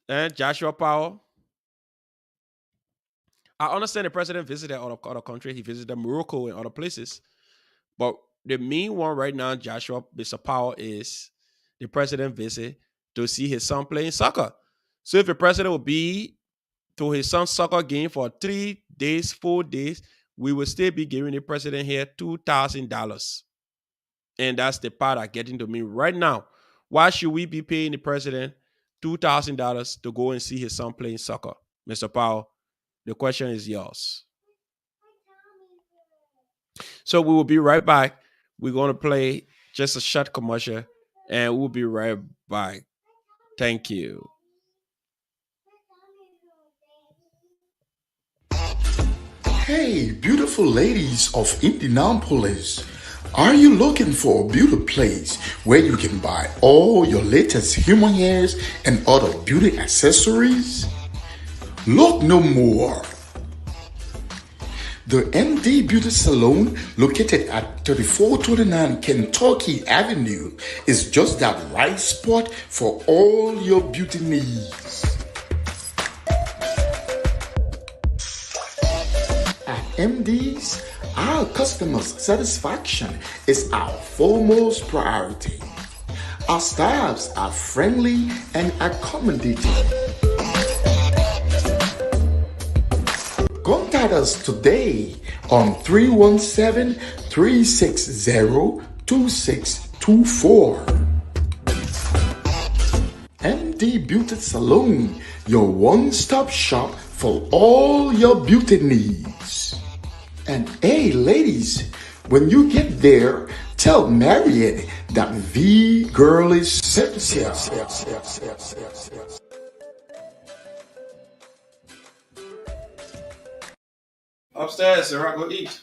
And Joshua Power. I understand the president visited other countries. He visited Morocco and other places. But the main one right now, Joshua Mr. Powell, is the president visit to see his son playing soccer. So if the president will be to his son's soccer game for 3 days, 4 days, we will still be giving the president here $2,000. And that's the part that getting to me right now. Why should we be paying the president $2,000 to go and see his son playing soccer? Mr. Powell, the question is yours. So we will be right back. We're going to play just a short commercial and we'll be right back. Thank you. Hey, beautiful ladies of Indianapolis. Are you looking for a beauty place where you can buy all your latest human hairs and other beauty accessories? Look no more. The MD Beauty Salon, located at 3429 Kentucky Avenue, is just that right spot for all your beauty needs. At MD's, our customers' satisfaction is our foremost priority. Our staffs are friendly and accommodating. Contact us today on 317-360-2624. MD Beauty Salon, your one-stop shop for all your beauty needs. And hey, ladies, when you get there, tell Mariette that the girl is sexy. Upstairs, Sarah, go eat.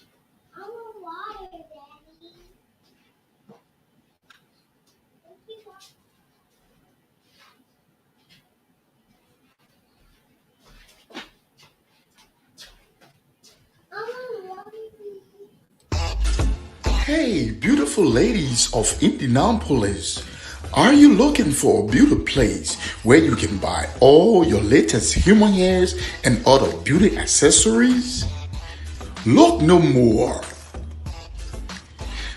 Hey, beautiful ladies of Indianapolis. Are you looking for a beauty place where you can buy all your latest human hairs and other beauty accessories? Look no more.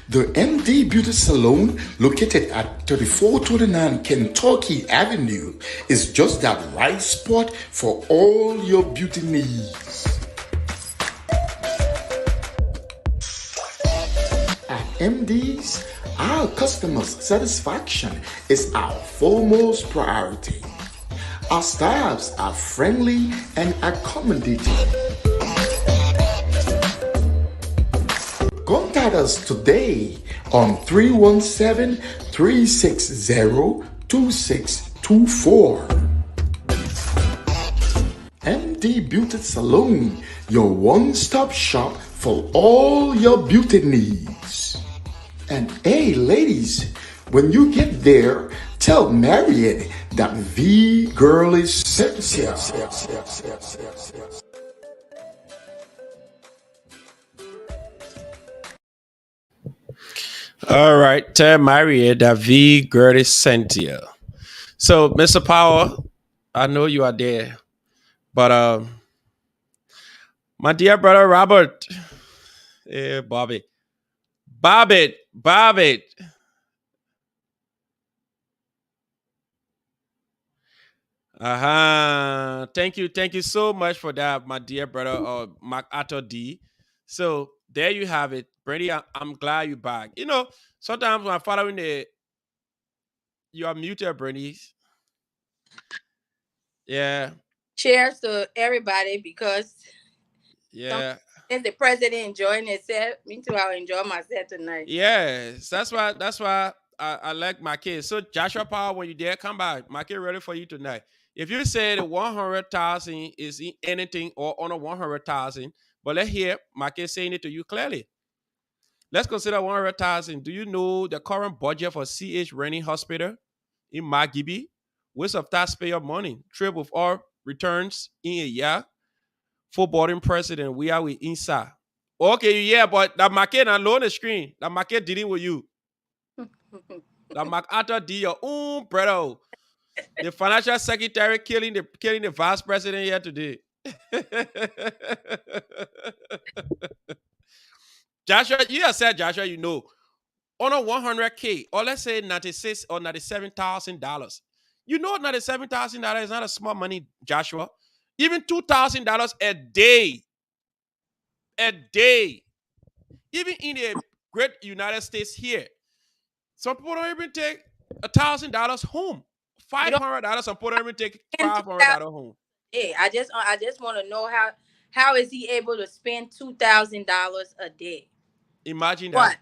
The MD Beauty Salon, located at 3429 Kentucky Avenue, is just that right spot for all your beauty needs. At MD's, our customers' satisfaction is our foremost priority. Our staffs are friendly and accommodating. Contact us today on 317-360-2624. MD Beauty Salon, your one-stop shop for all your beauty needs. And hey, ladies, when you get there, tell Mariette that the girl is sexy. All right. Tell Mariette that the girl is Cynthia. So, Mr. Power, I know you are there. But my dear brother Robert, Bobby, Bobby, Bobby, Thank you so much for that, my dear brother, MacArthur D. So there you have it, Brady. I'm glad you're back. Sometimes when I'm following you are muted, Brady. Yeah, Cheers to everybody because some yeah. is the president enjoying himself. Me too, I'll enjoy myself tonight. Yes, that's why I like my kids. So Joshua Power, when you dare come back, my kid ready for you tonight. If you say the 100,000 is in anything or under 100,000, but let's hear my kid saying it to you clearly. Let's consider 100,000. Do you know the current budget for CH Rennie Hospital in Magibi? Waste of taxpayer money. Trip with all returns in a year. Full boarding president. We are with inside. Okay, yeah, but that market and loan the screen. That market dealing with you. That MacArthur D your own brother. The financial secretary killing the vice president here today. Joshua, you have said Joshua, on a 100K, or let's say 96 or $97,000. $97,000 is not a small money, Joshua. Even $2,000 a day, even in the great United States here. Some people don't even take $1,000 home. You don't $500. Some people don't even take spend $500 home. Hey, I just want to know how is he able to spend $2,000 a day? Imagine that. What?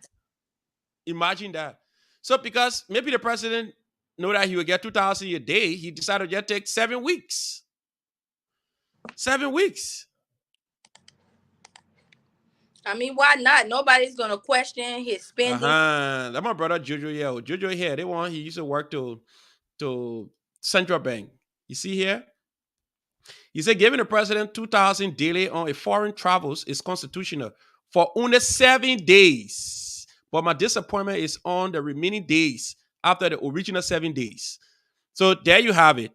Imagine that. So because maybe the president know that he would get 2,000 a day, he decided to just take 7 weeks. 7 weeks. I mean, why not? Nobody's gonna question his spending. That's my brother Jojo here. Jojo here. He used to work to Central Bank. You see here? He said giving the president 2,000 daily on a foreign travels is constitutional for only 7 days. But my disappointment is on the remaining days after the original 7 days. So there you have it.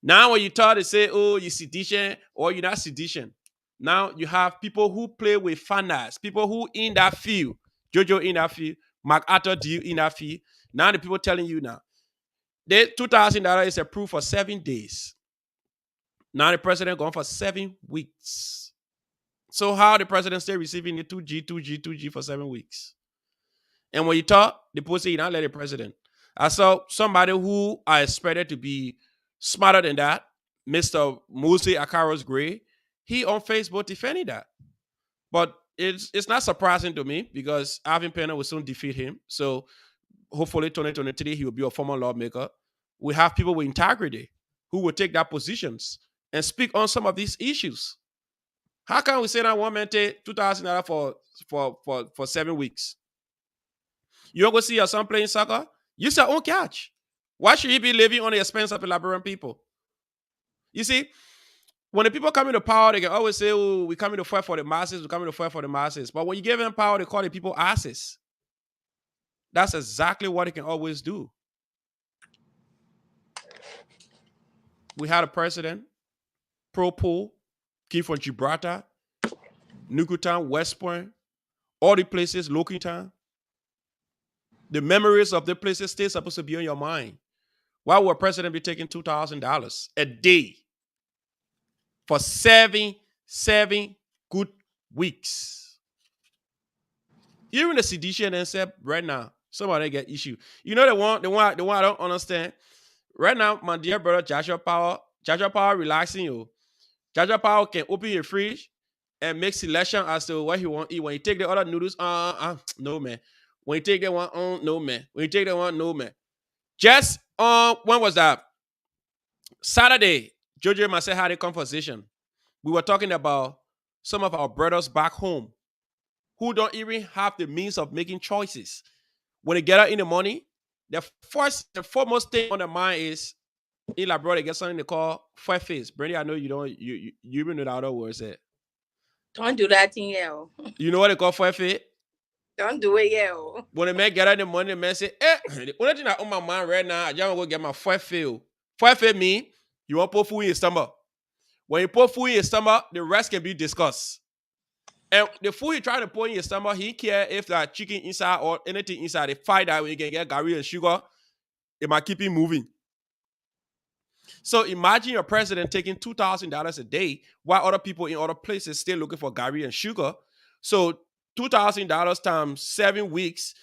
Now when you try to say, oh, you're sedition or you're not sedition, now you have people who play with finance, people who in that field, Jojo in that field, MacArthur D in that field. Now the people telling you now, the $2,000 is approved for 7 days. Now the president gone for 7 weeks. So how the president stay receiving the 2G for 7 weeks? And when you talk, the people say you not let the president. I saw somebody who I expected to be smarter than that, Mr. Mose Akaros Gray. He on Facebook defending that. But it's not surprising to me because Alvin Penner will soon defeat him. So hopefully 2023 he will be a former lawmaker. We have people with integrity who will take that positions and speak on some of these issues. How can we say that one man take $2,000 for 7 weeks? You don't go see your son playing soccer? Use your own catch. Why should he be living on the expense of the Liberian people? You see, when the people come into power, they can always say, oh, we come in to fight for the masses, we come in to fight for the masses. But when you give them power, they call the people asses. That's exactly what they can always do. We had a president, pro-pool, came from Gibraltar, Nukutown, West Point, all the places, Logan. The memories of the places still supposed to be on your mind. Why would a president be taking $2,000 a day for seven good weeks? Even the sedition and said right now, somebody get issue. You know the one I don't understand. Right now, my dear brother Joshua Power relaxing you. Joshua Power can open your fridge and make selection as to what he want to eat. When you take the other noodles, no man. When you take that one, no man. When you take that one, no man. Just when was that? Saturday, Jojo and myself had a conversation. We were talking about some of our brothers back home who don't even have the means of making choices. When they get out in the morning, the foremost thing on their mind is, Eli brother get something they call fat face. Brandy, I know you don't you even know the other words there. Don't do that thing, yo. You know what they call fat face? Don't do it, yo. When the man get out in the morning, the man say, the only thing that on my mind right now, I just want to go get my fat face. Fat face mean you want to put food in your stomach. When you put food in your stomach, the rest can be discussed. And the food you try to put in your stomach, he care if that chicken inside or anything inside. They fight that when you can get gari and sugar, it might keep it moving. So imagine your president taking $2,000 a day while other people in other places still looking for Gary and sugar. So $2,000 times 7 weeks,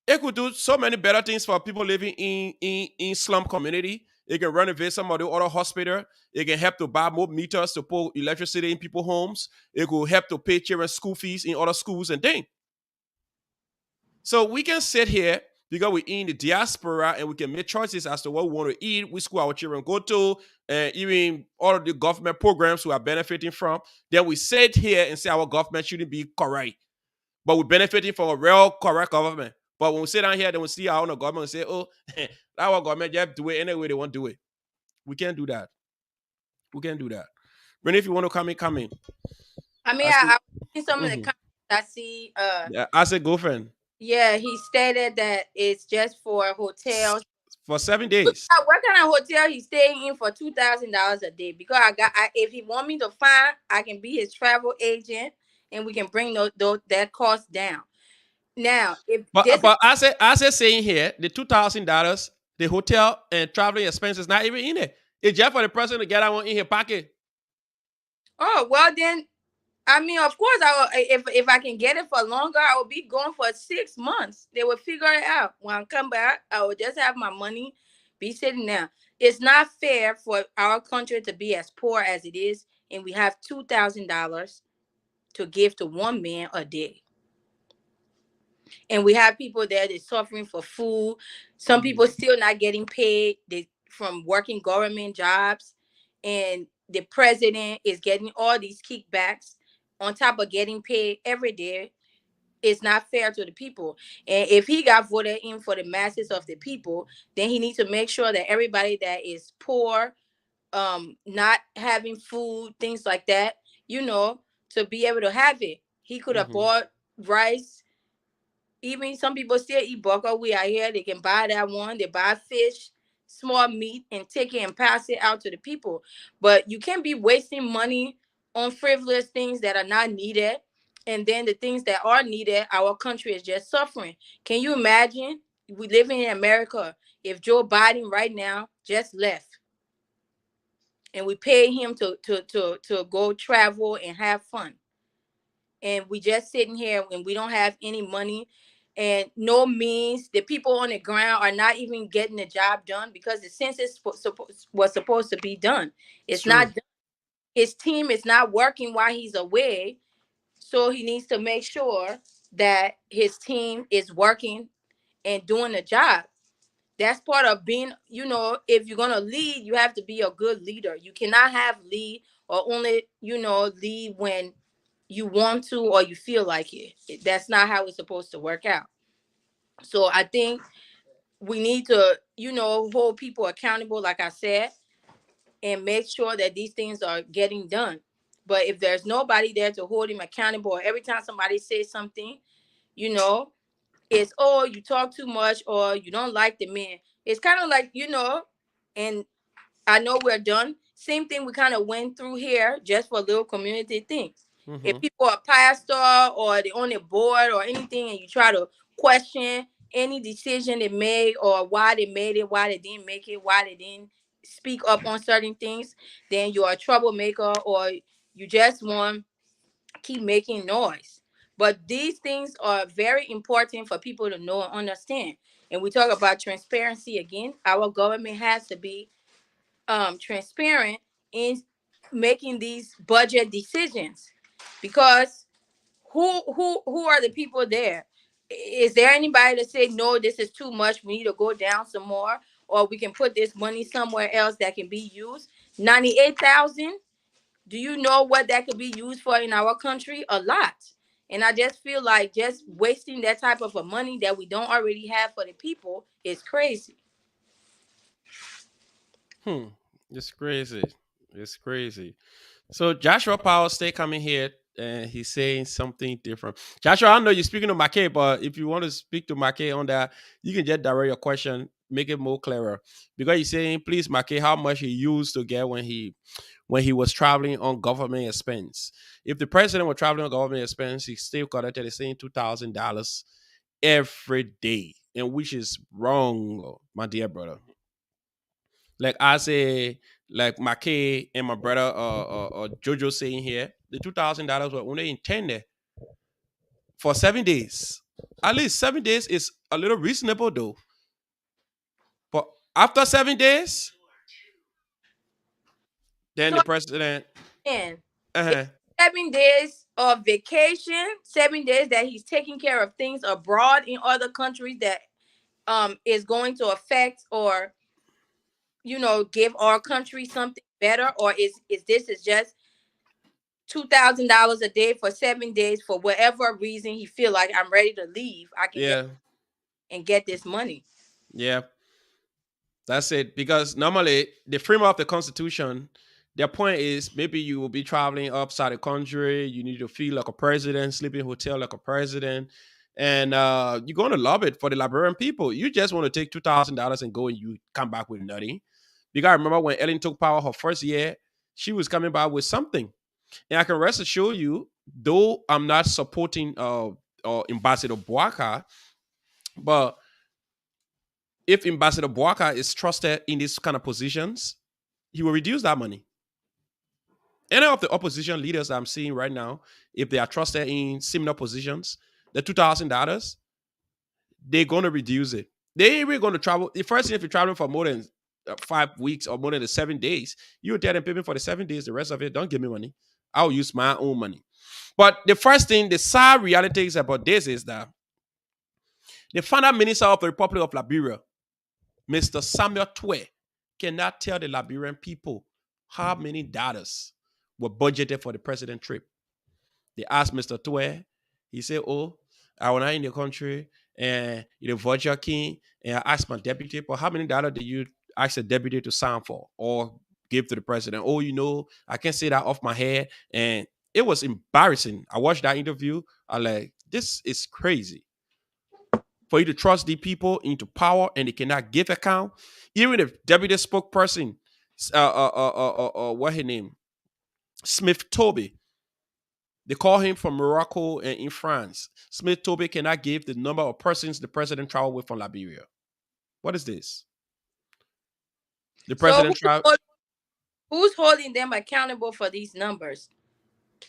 it could do so many better things for people living in slum community. It can renovate some of the other hospital. It can help to buy more meters to put electricity in people's homes. It could help to pay children's school fees in other schools and things. So we can sit here because we're in the diaspora and we can make choices as to what we want to eat, which school our children go to, and even all of the government programs we are benefiting from. Then we sit here and say our government shouldn't be correct, but we're benefiting from a real correct government. But when we sit down here, then we see our own government and say, oh, our government just do it any way they want to do it. We can't do that. We can't do that. But if you want to come in, come in. I mean, I see. I see some of the comments I see. Yeah, I said girlfriend Yeah, he stated that it's just for hotels. for 7 days. What kind of hotel he's staying in for $2,000 a day? Because if he want me to find, I can be his travel agent, and we can bring that cost down. Now, if this, But I said saying here the $2,000, the hotel and traveling expenses not even in it. It's just for the person to get that one in his pocket. oh well, then I mean, of course, I will, if I can get it for longer, I will be going for 6 months. They will figure it out. When I come back, I will just have my money be sitting there. It's not fair for our country to be as poor as it is, and we have $2,000 to give to one man a day. And we have people there that's suffering for food. Some people still not getting paid from working government jobs, and the president is getting all these kickbacks on top of getting paid every day. It's not fair to the people. And if he got voted in for the masses of the people, then he needs to make sure that everybody that is poor, not having food, things like that, to be able to have it. He could have bought rice. Even some people still eat burger. We are here. They can buy that one. They buy fish, small meat, and take it and pass it out to the people. But you can't be wasting money on frivolous things that are not needed. And then the things that are needed, our country is just suffering. Can you imagine? We live in America. If Joe Biden right now just left and we pay him to go travel and have fun, and we just sitting here and we don't have any money and no means, the people on the ground are not even getting the job done because the census was supposed to be done. It's not True. done. His team is not working while he's away, so he needs to make sure that his team is working and doing the job. That's part of being, if you're going to lead, you have to be a good leader. You cannot have lead or only, lead when you want to or you feel like it. That's not how it's supposed to work out. So I think we need to, hold people accountable, like I said, and make sure that these things are getting done. But if there's nobody there to hold him accountable, or every time somebody says something, it's, oh, you talk too much or you don't like the man. It's kind of like, and I know we're done. Same thing we kind of went through here just for little community things. If people are pastor or they on the board or anything and you try to question any decision they made or why they made it, why they didn't make it, why they didn't speak up on certain things, then you're a troublemaker or you just want to keep making noise. But these things are very important for people to know and understand. And we talk about transparency again. Our government has to be transparent in making these budget decisions, because who are the people there? Is there anybody to say no, this is too much, we need to go down some more, or we can put this money somewhere else that can be used? 98,000, do you know what that could be used for in our country? A lot. And I just feel like just wasting that type of a money that we don't already have for the people is crazy. It's crazy. It's crazy. So Joshua Powell stay coming here and he's saying something different. Joshua, I know you're speaking to Mackay, but if you want to speak to Mackay on that, you can just direct your question, make it more clearer. Because he's saying, please, Mackay, how much he used to get when he was traveling on government expense. If the president was traveling on government expense, he still collected the same $2,000 every day, and which is wrong, my dear brother. Like I say, like my kid and my brother, Jojo saying here, the $2,000 were only intended for 7 days. At least 7 days is a little reasonable though. But after 7 days, then So the president, again, it's uh 7 days of vacation, 7 days that he's taking care of things abroad in other countries that is going to affect or give our country something better, or is this is just $2,000 a day for 7 days for whatever reason he feel like I'm ready to leave, I can get yeah, and get this money. yeah. That's it. Because normally the framework of the Constitution, their point is maybe you will be traveling outside the country. You need to feel like a president, sleep in a hotel like a president, and you're going to love it for the Liberian people. You just want to take $2,000 and go, and you come back with nothing. You got to remember when Ellen took power her first year, she was coming back with something, and I can rest assure you, though I'm not supporting Ambassador Boaka, but if Ambassador Boaka is trusted in these kind of positions, he will reduce that money. Any of the opposition leaders I'm seeing right now, if they are trusted in similar positions, the $2,000, they're going to reduce it. They ain't really going to travel. The first thing, if you're traveling for more than 5 weeks or more than the 7 days, you tell them pay me for the 7 days. The rest of it, don't give me money. I'll use my own money. But the first thing, the sad reality is about this is that the final minister of the Republic of Liberia, Mr. Samuel Twe, cannot tell the Liberian people how many dollars were budgeted for the president trip. They asked Mr. Twe, he said, "Oh, I was not in the country and the voucher king, and I asked my deputy, but how many dollars did you ask the deputy to sign for or give to the president?" "Oh, I can't say that off my head." And it was embarrassing. I watched that interview. I like, this is crazy for you to trust the people into power and they cannot give account. Even if deputy spokesperson, what her name, Smith Toby, they call him from Morocco and in France. Smith Toby cannot give the number of persons the president traveled with from Liberia. What is this? The So president travel. who's holding them accountable for these numbers?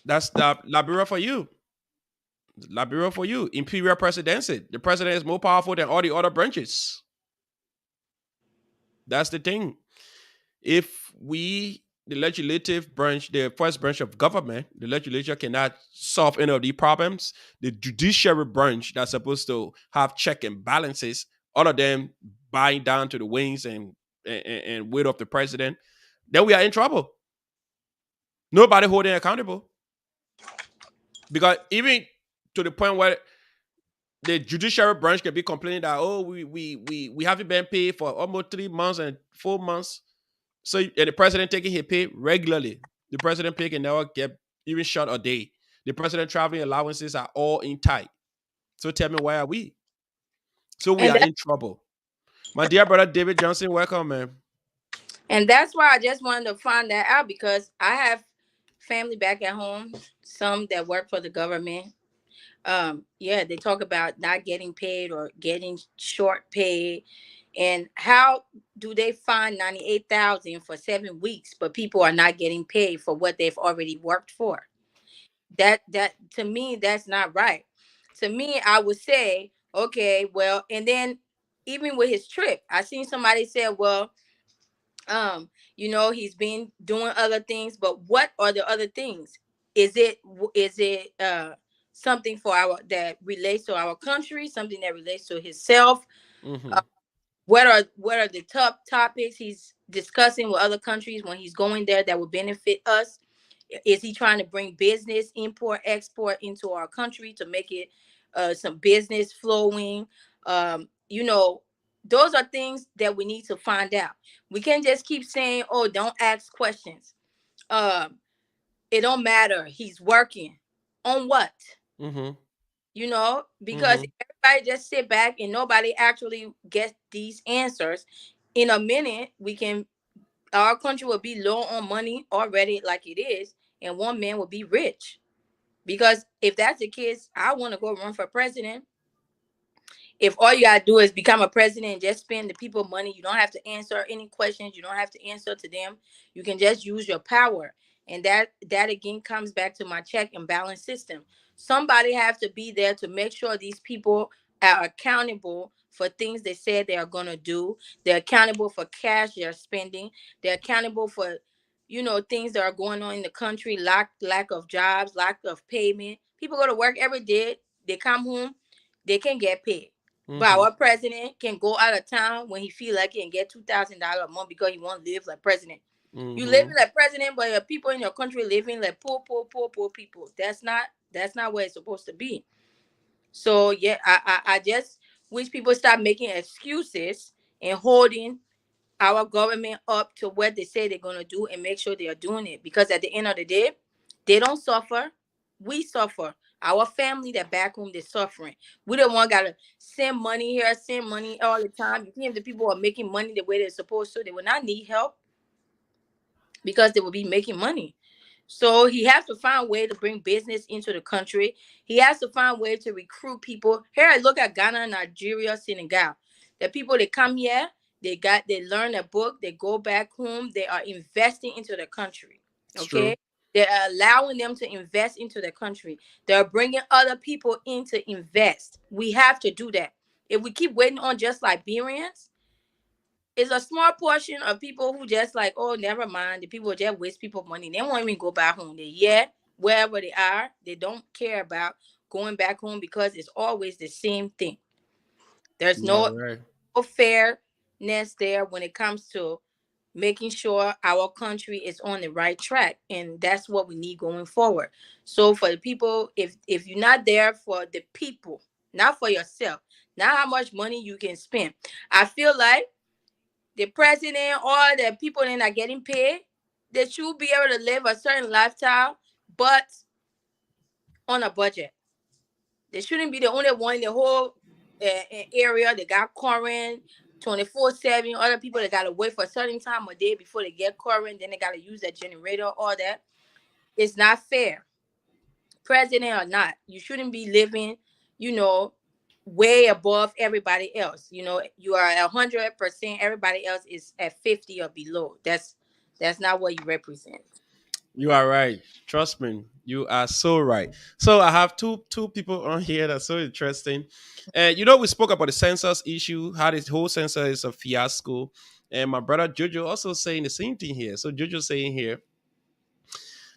That's the Liberia for you. Liberia for you. Imperial presidency. The president is more powerful than all the other branches. That's the thing. If the legislative branch, the first branch of government, the legislature cannot solve any of these problems, the judiciary branch that's supposed to have check and balances, all of them buying down to the wings and weight of the president, then we are in trouble. Nobody holding accountable. Because even to the point where the judiciary branch can be complaining that, oh, we haven't been paid for almost 3 months and 4 months. So and the president taking his pay regularly. The president pay can never get even short a day. The president traveling allowances are all in tight. So tell me, why are we? So we And are that, in trouble. My dear brother David Johnson, welcome, man. and that's why I just wanted to find that out, because I have family back at home, some that work for the government. Yeah, they talk about not getting paid or getting short paid. And how do they find 98,000 for 7 weeks, but people are not getting paid for what they've already worked for? That to me, that's not right. To me, I would say, okay, well, and then even with his trip, I seen somebody say, well, he's been doing other things, but what are the other things? Is it something for our that relates to our country, something that relates to himself? Mm-hmm. What are the top topics he's discussing with other countries when he's going there that would benefit us? Is he trying to bring business, import, export into our country to make it some business flowing? Those are things that we need to find out. We can't just keep saying, "Oh, don't ask questions." Um, it don't matter. He's working on what? Mm-hmm. Because Mm-hmm. if everybody just sit back and nobody actually gets these answers, in a minute our country will be low on money already, like it is, and one man will be rich. Because if that's the case, I want to go run for president, If all you gotta do is become a president and just spend the people money, you don't have to answer any questions. You don't have to answer to them. You can just use your power. And that again comes back to my check and balance system. Somebody have to be there to make sure these people are accountable for things they said they are gonna do. They're accountable for cash they're spending. They're accountable for, things that are going on in the country, lack of jobs, lack of payment. People go to work every day. They come home, they can get paid. But Mm-hmm. our president can go out of town when he feel like it and get $2,000 a month because he want to live like president. You Mm-hmm. living like president, but your people in your country living like poor people. That's not where it's supposed to be. So yeah, I just wish people stop making excuses and holding our government up to what they say they're gonna do and make sure they are doing it. Because at the end of the day, they don't suffer. We suffer. Our family that back home, they're suffering. We don't want gotta send money here, send money all the time. You think if the people are making money the way they're supposed to, they will not need help because they will be making money. So he has to find a way to bring business into the country. He has to find a way to recruit people. Here I look at Ghana, Nigeria, Senegal. The people they come here, they learn a book, they go back home, they are investing into the country. It's true. Okay? They're allowing them to invest into the country. They're bringing other people in to invest. We have to do that. If we keep waiting on just Liberians, it's a small portion of people who just like, oh, never mind. The people just waste people money. They won't even go back home. They wherever they are, they don't care about going back home because it's always the same thing. There's You are no right. fairness there when it comes to making sure our country is on the right track, and that's what we need going forward. So for the people, if you're not there for the people, not for yourself, not how much money you can spend, I feel like the president or the people that are getting paid, they should be able to live a certain lifestyle, but on a budget. They shouldn't be the only one in the whole area that got current 24/7. Other people that got to wait for a certain time of day before they get current, then they got to use that generator, all that. It's not fair. President or not, you shouldn't be living, you know, way above everybody else. You are 100%. Everybody else is at 50 or below. That's not what you represent. You are right. Trust me. You are so right. So I have two people on here that's so interesting. And we spoke about the census issue, how this whole census is a fiasco. And my brother Jojo also saying the same thing here. So Jojo saying here,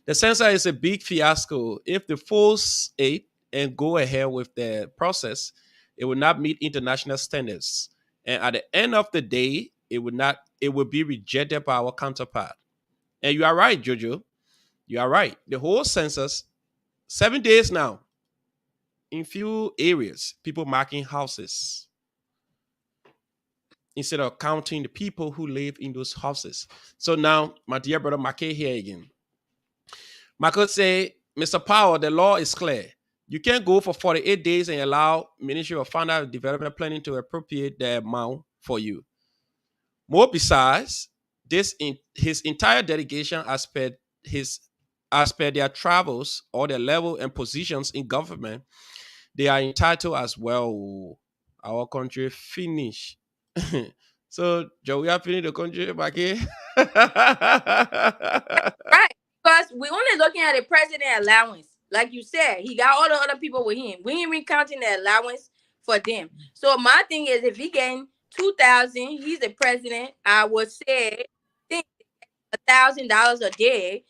the census is a big fiasco. If the force aid and go ahead with the process, it will not meet international standards. And at the end of the day, it will be rejected by our counterpart. And you are right, Jojo. You are right. The whole census, 7 days now, in few areas, people marking houses instead of counting the people who live in those houses. So now, my dear brother Marke here again. Marke say, Mr. Powell, the law is clear. You can't go for 48 days and allow Ministry of Finance and Development Planning to appropriate the amount for you. More besides, his entire delegation as per their travels or their level and positions in government, they are entitled as well. Our country finish. So, Joe, we are finished the country back here. Right. Because we only looking at the president allowance. Like you said, he got all the other people with him. We ain't even counting the allowance for them. So my thing is, if he getting 2,000, he's the president. I would say, think $1,000 a day.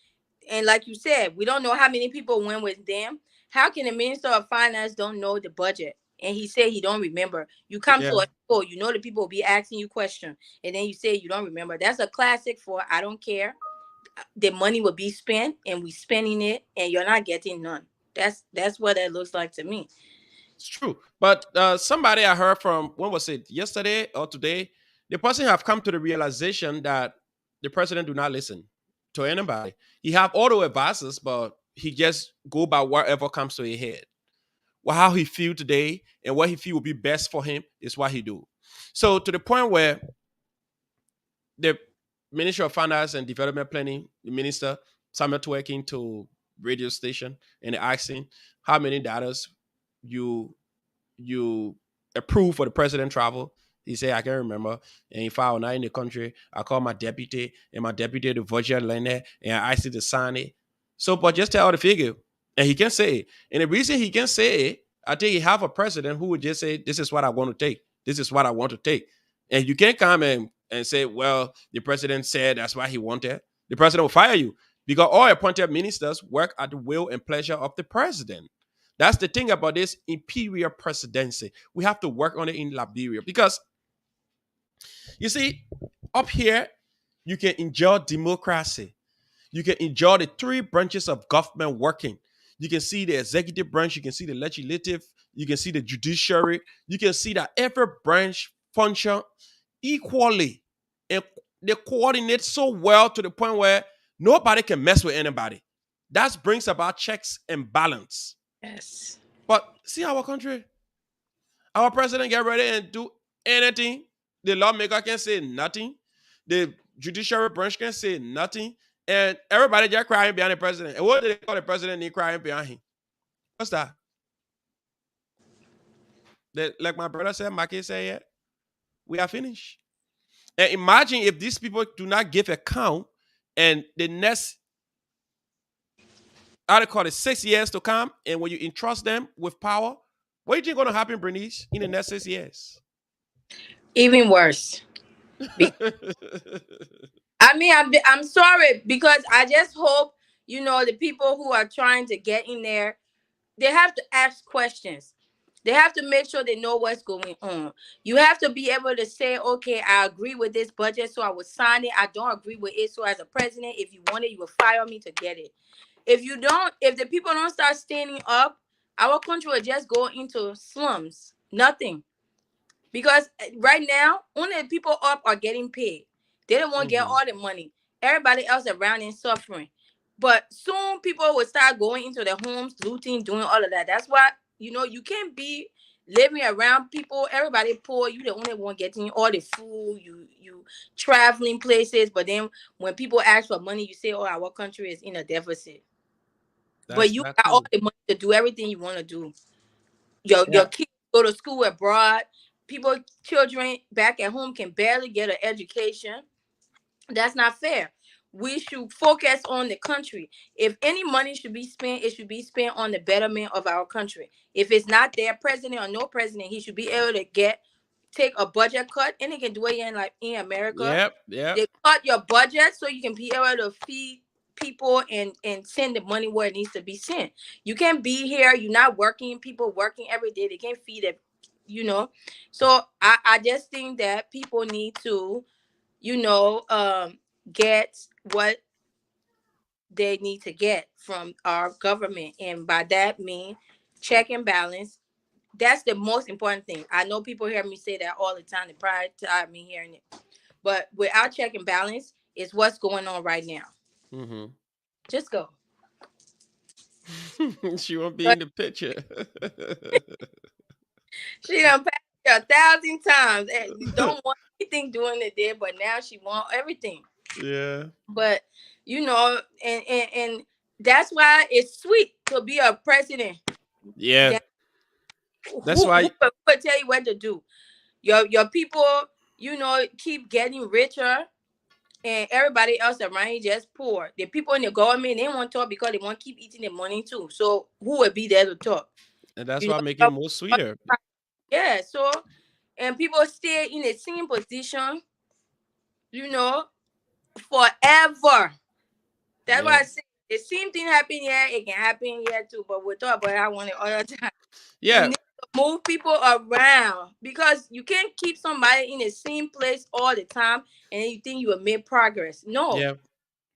And like you said, we don't know how many people went with them. How can the minister of finance don't know the budget? And he said he don't remember. You come to Yeah, a show, you know the people will be asking you questions, and then you say you don't remember. That's a classic for I don't care. The money will be spent, and we spending it, and you're not getting none. That's what that looks like to me. it's true. But somebody I heard from, when was it, yesterday or today, the person have come to the realization that the president do not listen to anybody. He have auto advisors, but he just go by whatever comes to his head. Well, how he feel today and what he feel will be best for him is what he do. So to the point where the Ministry of Finance and Development Planning, the minister, submit working to radio station and asking how many dollars you you approved for the president travel. He said, I can't remember. And if I was not in the country, I call my deputy, and my deputy the budget lender, and I asked him to sign it. So, but just tell the figure. And he can say it. And the reason he can say it, I think he have a president who would just say, this is what I want to take. This is what I want to take. And you can't come and say, well, the president said that's why he wanted. The president will fire you because all appointed ministers work at the will and pleasure of the president. That's the thing about this imperial presidency. We have to work on it in Liberia because you see, up here, you can enjoy democracy. You can enjoy the three branches of government working. You can see the executive branch, you can see the legislative, you can see the judiciary, you can see that every branch function equally. And they coordinate so well to the point where nobody can mess with anybody. That brings about checks and balance. Yes. But see our country, our president get ready and do anything. The lawmaker can say nothing. The judiciary branch can say nothing. And everybody just crying behind the president. And what do they call the president need crying behind him? What's that? Like my brother said, Maki said, yeah, we are finished. And imagine if these people do not give account and the next, I would call it 6 years to come, and when you entrust them with power, what do you think going to happen, Bernice, in the next 6 years? Even worse. I mean, I'm sorry because I just hope the people who are trying to get in there, they have to ask questions. They have to make sure they know what's going on. You have to be able to say, okay, I agree with this budget, so I will sign it. I don't agree with it, so as a president, if you want it, you will fire me to get it. If you don't, if the people don't start standing up, our country will just go into slums. Nothing. Because right now, only the people up are getting paid. They don't want to get Mm-hmm. all the money. Everybody else around is suffering. But soon people will start going into their homes, looting, doing all of that. That's why, you can't be living around people. Everybody poor. You the only one getting all the food. You traveling places. But then when people ask for money, you say, oh, our country is in a deficit. But That's you that got all too. the money to do everything you want to do. Your Yeah. kids go to school abroad. People, children back at home can barely get an education. That's not fair. We should focus on the country. If any money should be spent, it should be spent on the betterment of our country. If it's not their president or no president, he should be able to take a budget cut, and they can do it in America. Yep. Yep. They cut your budget so you can be able to feed people and send the money where it needs to be sent. You can't be here, you're not working, people working every day, they can't feed it, so I just think that people need to get what they need to get from our government, and by that mean check and balance. That's the most important thing. I know people hear me say that all the time. They probably tired of me hearing it. But without check and balance, is what's going on right now. Mm-hmm. Just go. She won't be But in the picture. she done passed it 1,000 times. And you don't want anything doing it there, but now she want everything. Yeah. But and that's why it's sweet to be a president. Yeah. That That's who why. will tell you what to do. Your people, keep getting richer, and everybody else around you just poor. The people in the government, they won't talk because they want to keep eating the money too. So who will be there to talk? And that's You why make it know, more sweeter. yeah. So and people stay in the same position, you know, forever. That's why Yeah. I say the same thing happen here, it can happen here too. But we'll talk about that one the other time. We Yeah. need to move people around because you can't keep somebody in the same place all the time and then you think you will make progress. No. Yeah.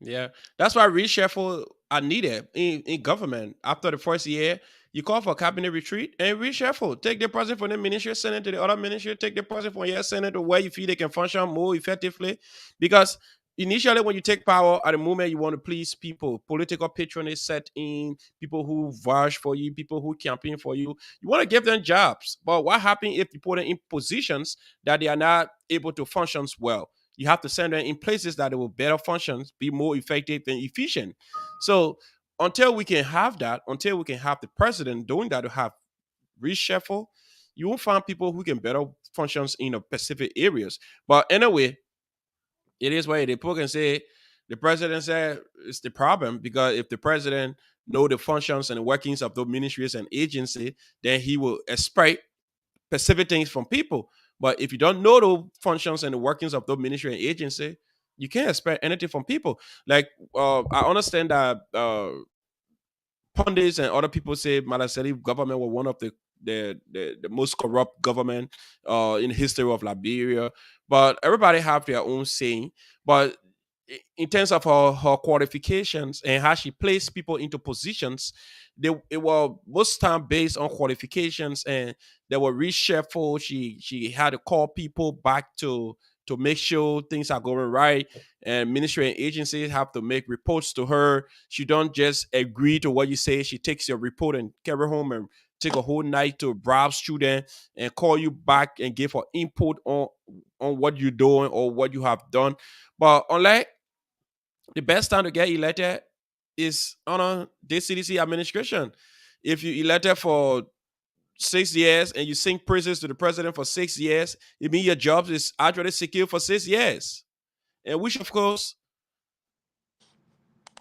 Yeah, that's why reshuffle are needed in government. After the first year, you call for cabinet retreat and reshuffle. Take the person from the ministry, send it to the other ministry. Take the person from your senate to where you feel they can function more effectively. Because initially, when you take power, at the moment you want to please people, political patronage set in, people who vouch for you, people who campaign for you. You want to give them jobs. But what happens if you put them in positions that they are not able to function well? You have to send them in places that they will better function, be more effective and efficient. So until we can have that, until we can have the president doing that to have reshuffle, You won't find people who can better functions in a specific areas. But anyway, it is what it is. People can say the president said it's the problem because if the president know the functions and the workings of those ministries and agency, then he will expect specific things from people. But if you don't know the functions and the workings of the ministry and agency, you can't expect anything from people. Like I understand that pundits and other people say Malaseli government were one of the most corrupt government in the history of Liberia. But everybody have their own saying. But in terms of her qualifications and how she placed people into positions, it were most time based on qualifications and they were reshuffled. She had to call people back to make sure things are going right, and ministry and agencies have to make reports to her. She don't just agree to what you say. She takes your report and carry home and take a whole night to browse student and call you back and give her input on what you're doing or what you have done. But unlike the best time to get elected is under this CDC administration. If you elected for 6 years and you sing praises to the president for 6 years, it means your job is actually secure for 6 years. And which, of course,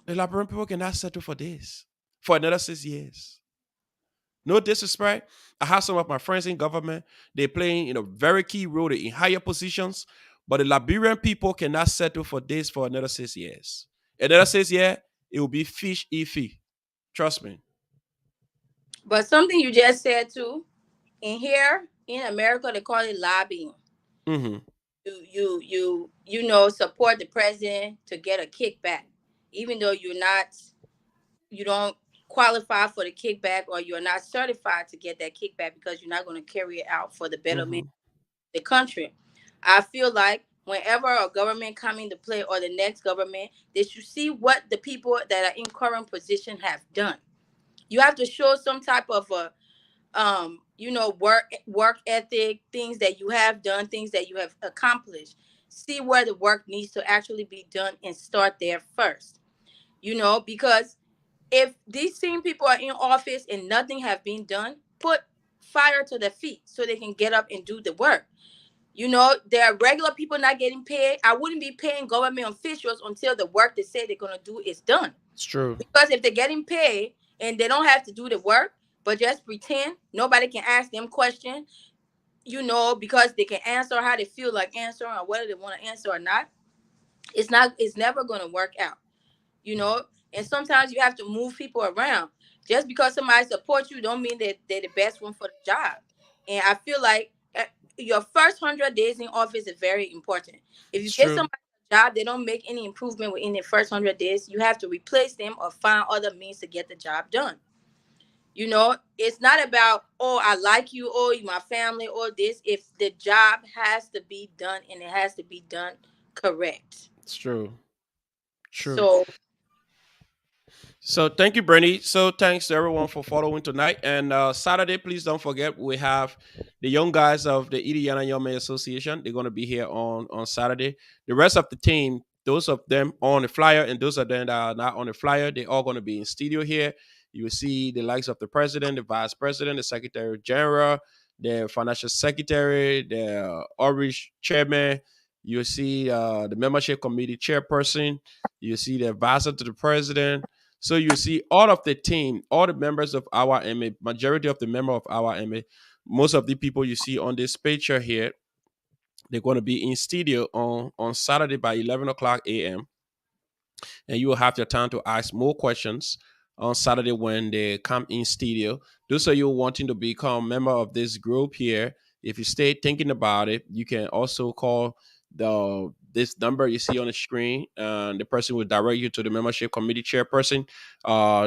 the Liberian people cannot settle for this for another 6 years. No disrespect. I have some of my friends in government. They're playing in a very key role in higher positions, but the Liberian people cannot settle for this for another 6 years. Another 6 years, it will be fish iffy. Trust me. But something you just said too, in here in America, they call it lobbying. Mm-hmm. You support the president to get a kickback, even though you don't qualify for the kickback or you're not certified to get that kickback because you're not going to carry it out for the betterment Mm-hmm. of the country. I feel like whenever a government come into play or the next government, they should see what the people that are in current position have done. You have to show some type of a work ethic, things that you have done, things that you have accomplished. See where the work needs to actually be done and start there first. Because if these same people are in office and nothing have been done, put fire to their feet so they can get up and do the work. There are regular people not getting paid. I wouldn't be paying government officials until the work they say they're gonna do is done. It's true. Because if they're getting paid and they don't have to do the work, but just pretend, nobody can ask them questions, because they can answer how they feel like answering or whether they want to answer or not. It's never gonna work out. you know. And sometimes you have to move people around. Just because somebody supports you, don't mean that they're the best one for the job. And I feel like your first 100 days in office is very important. If you It's get true. somebody a job, they don't make any improvement within the first 100 days. You have to replace them or find other means to get the job done. It's not about, oh, I like you, oh, you my family, or this. If the job has to be done and it has to be done correct. It's true. True. So So thank you, Bernie. So thanks to everyone for following tonight. And Saturday, please don't forget we have the young guys of the Indiana Young Men Association. They're going to be here on Saturday. The rest of the team, those of them on the flyer and those of them that are not on the flyer, they're all going to be in studio here. You will see the likes of the president, the vice president, the secretary general, the financial secretary, the outreach chairman. You'll see the membership committee chairperson. You see the advisor to the president. So you see all of the team, all the members of our MA, majority of the member of our MA, most of the people you see on this picture here, they're going to be in studio on Saturday by 11 o'clock a.m. And you will have your time to ask more questions on Saturday when they come in studio. Those of you wanting to become a member of this group here, if you stay thinking about it, you can also call this number you see on the screen, and the person will direct you to the membership committee chairperson.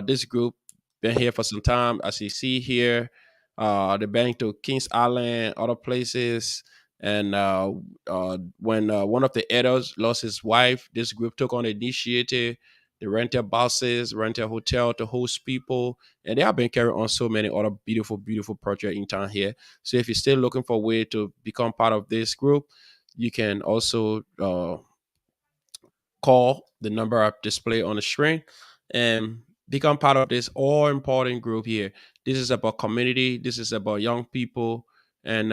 This group been here for some time, as you see here. They been to Kings Island, other places, and when one of the elders lost his wife, this group took on the initiative. They rented buses, rented a hotel to host people, and they have been carrying on so many other beautiful, beautiful projects in town here. So if you're still looking for a way to become part of this group, you can also call the number up display on the screen and become part of this all important group here. This is about community. This is about young people. and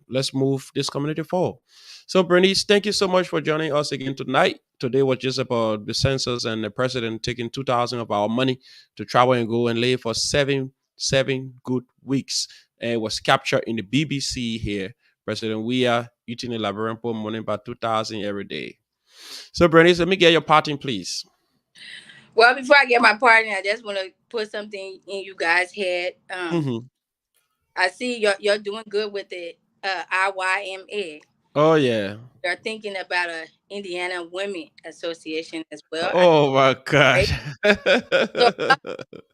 let's move this community forward. So, Bernice, thank you so much for joining us again tonight. Today was just about the census and the president taking 2,000 of our money to travel and go and live for seven good weeks. And it was captured in the BBC here. President we are eating a Liberian money about 2,000 every day. So, Bernice, let me get your parting, please. Well, before I get my partner, I just want to put something in you guys' head. Hmm. I see you're doing good with the IYMA. Oh, yeah. You're thinking about a Indiana Women Association as well. Oh, my Great. gosh. So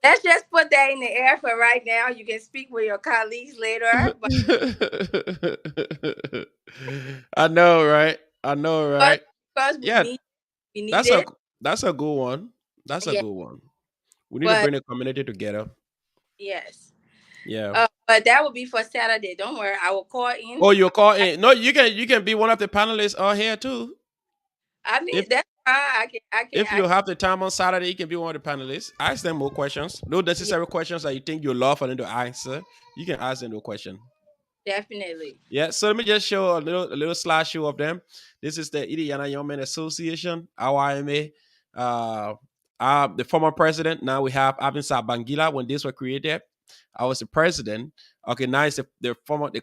let's just put that in the air for right now. You can speak with your colleagues later, but I know, right? I know, because, right? because Yeah, we need that's a it. that's a good one. That's a Yeah, good one. We need to but bring the community together. yes. Yeah. But that will be for Saturday. Don't worry, I will call in. Oh, you're calling? No, you can be one of the panelists on here too. I If mean, that's fine. if you have the time on Saturday, you can be one of the panelists. Ask them more questions. No Yeah, necessary questions that you think you love for them to answer. You can ask them the question. definitely. Yeah, so let me just show a little slideshow of them. This is the Indiana Young Men Association, IYMA. Uh, the former president. Now we have Abin Bangila. When these were created, I was the president. Okay, now it's the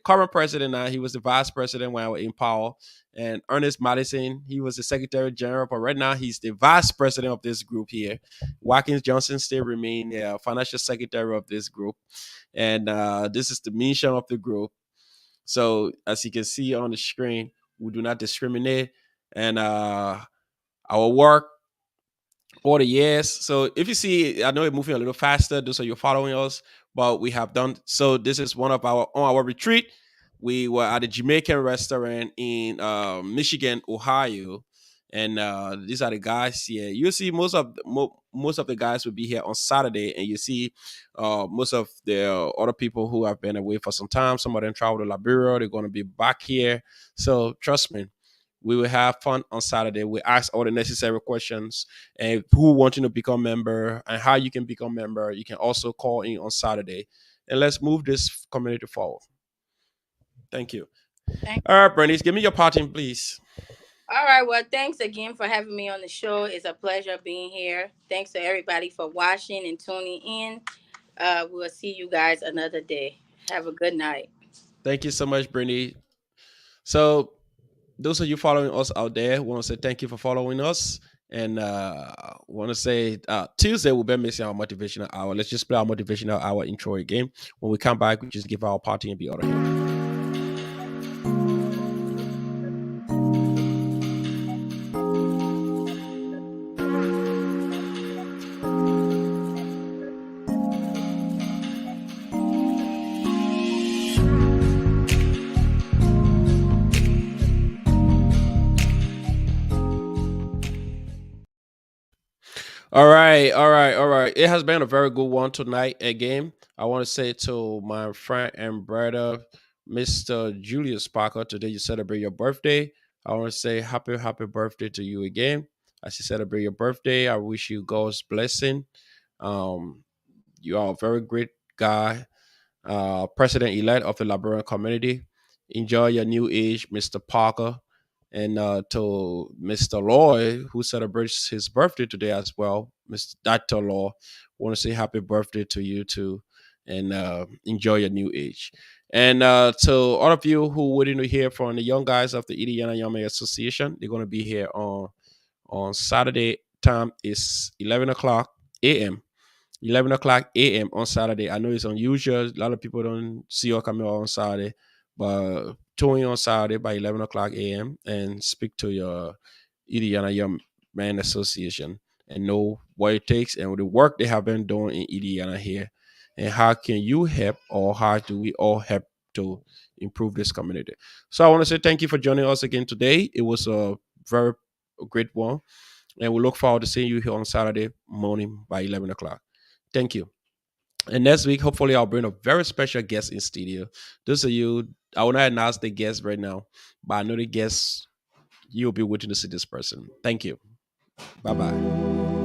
current president. Now he was the vice president when I was in power. And Ernest Madison, he was the secretary general. But right now he's the vice president of this group here. Watkins Johnson still remain financial secretary of this group. And this is the mission of the group. So as you can see on the screen, we do not discriminate, and our work all the years. So if you see, I know we're moving a little faster, so you're following us, but we have done so. This is one of our retreat. We were at a Jamaican restaurant in Michigan, Ohio, and these are the guys here. You see, most of the guys will be here on Saturday, and you see most of the other people who have been away for some time. Some of them travel to Liberia. They're going to be back here. So trust me, we will have fun on Saturday. We ask all the necessary questions and who wanting to become member and how you can become member. You can also call in on Saturday, and let's move this community forward. Thank you. Thank. All right, Bernice, give me your parting, please. All right. Well, thanks again for having me on the show. It's a pleasure being here. Thanks to everybody for watching and tuning in. We'll see you guys another day. Have a good night. Thank you so much, Bernice. So, those of you following us out there, want to say thank you for following us. And want to say Tuesday we'll be missing our motivational hour. Let's just play our motivational hour intro again. When we come back, we just give our party and be out of here. All right, all right, all right. It has been a very good one tonight again. I want to say to my friend and brother, Mr. Julius Parker, today you celebrate your birthday. I want to say happy birthday to you again. As you celebrate your birthday, I wish you God's blessing. Um, you are a very great guy, president elect of the Liberian community. Enjoy your new age, Mr. Parker. And to Mr. Lloyd, who celebrates his birthday today as well, Mr. Dr. Law, want to say happy birthday to you too, and enjoy your new age. And to all of you who waiting to hear from the young guys of the Indiana Young Men Association, they're going to be here on Saturday. Time is 11 o'clock a.m. 11 o'clock a.m. on Saturday. I know it's unusual. A lot of people don't see or come out on Saturday, but tune in on Saturday by 11 o'clock a.m. and speak to your Indiana Young Man Association and know what it takes and the work they have been doing in Indiana here. And how can you help, or how do we all help to improve this community? So I want to say thank you for joining us again today. It was a very great one. And we look forward to seeing you here on Saturday morning by 11 o'clock. Thank you. And next week, hopefully, I'll bring a very special guest in studio. Those of you, I will not announce the guest right now, but I know the guest, you'll be waiting to see this person. Thank you. Bye bye.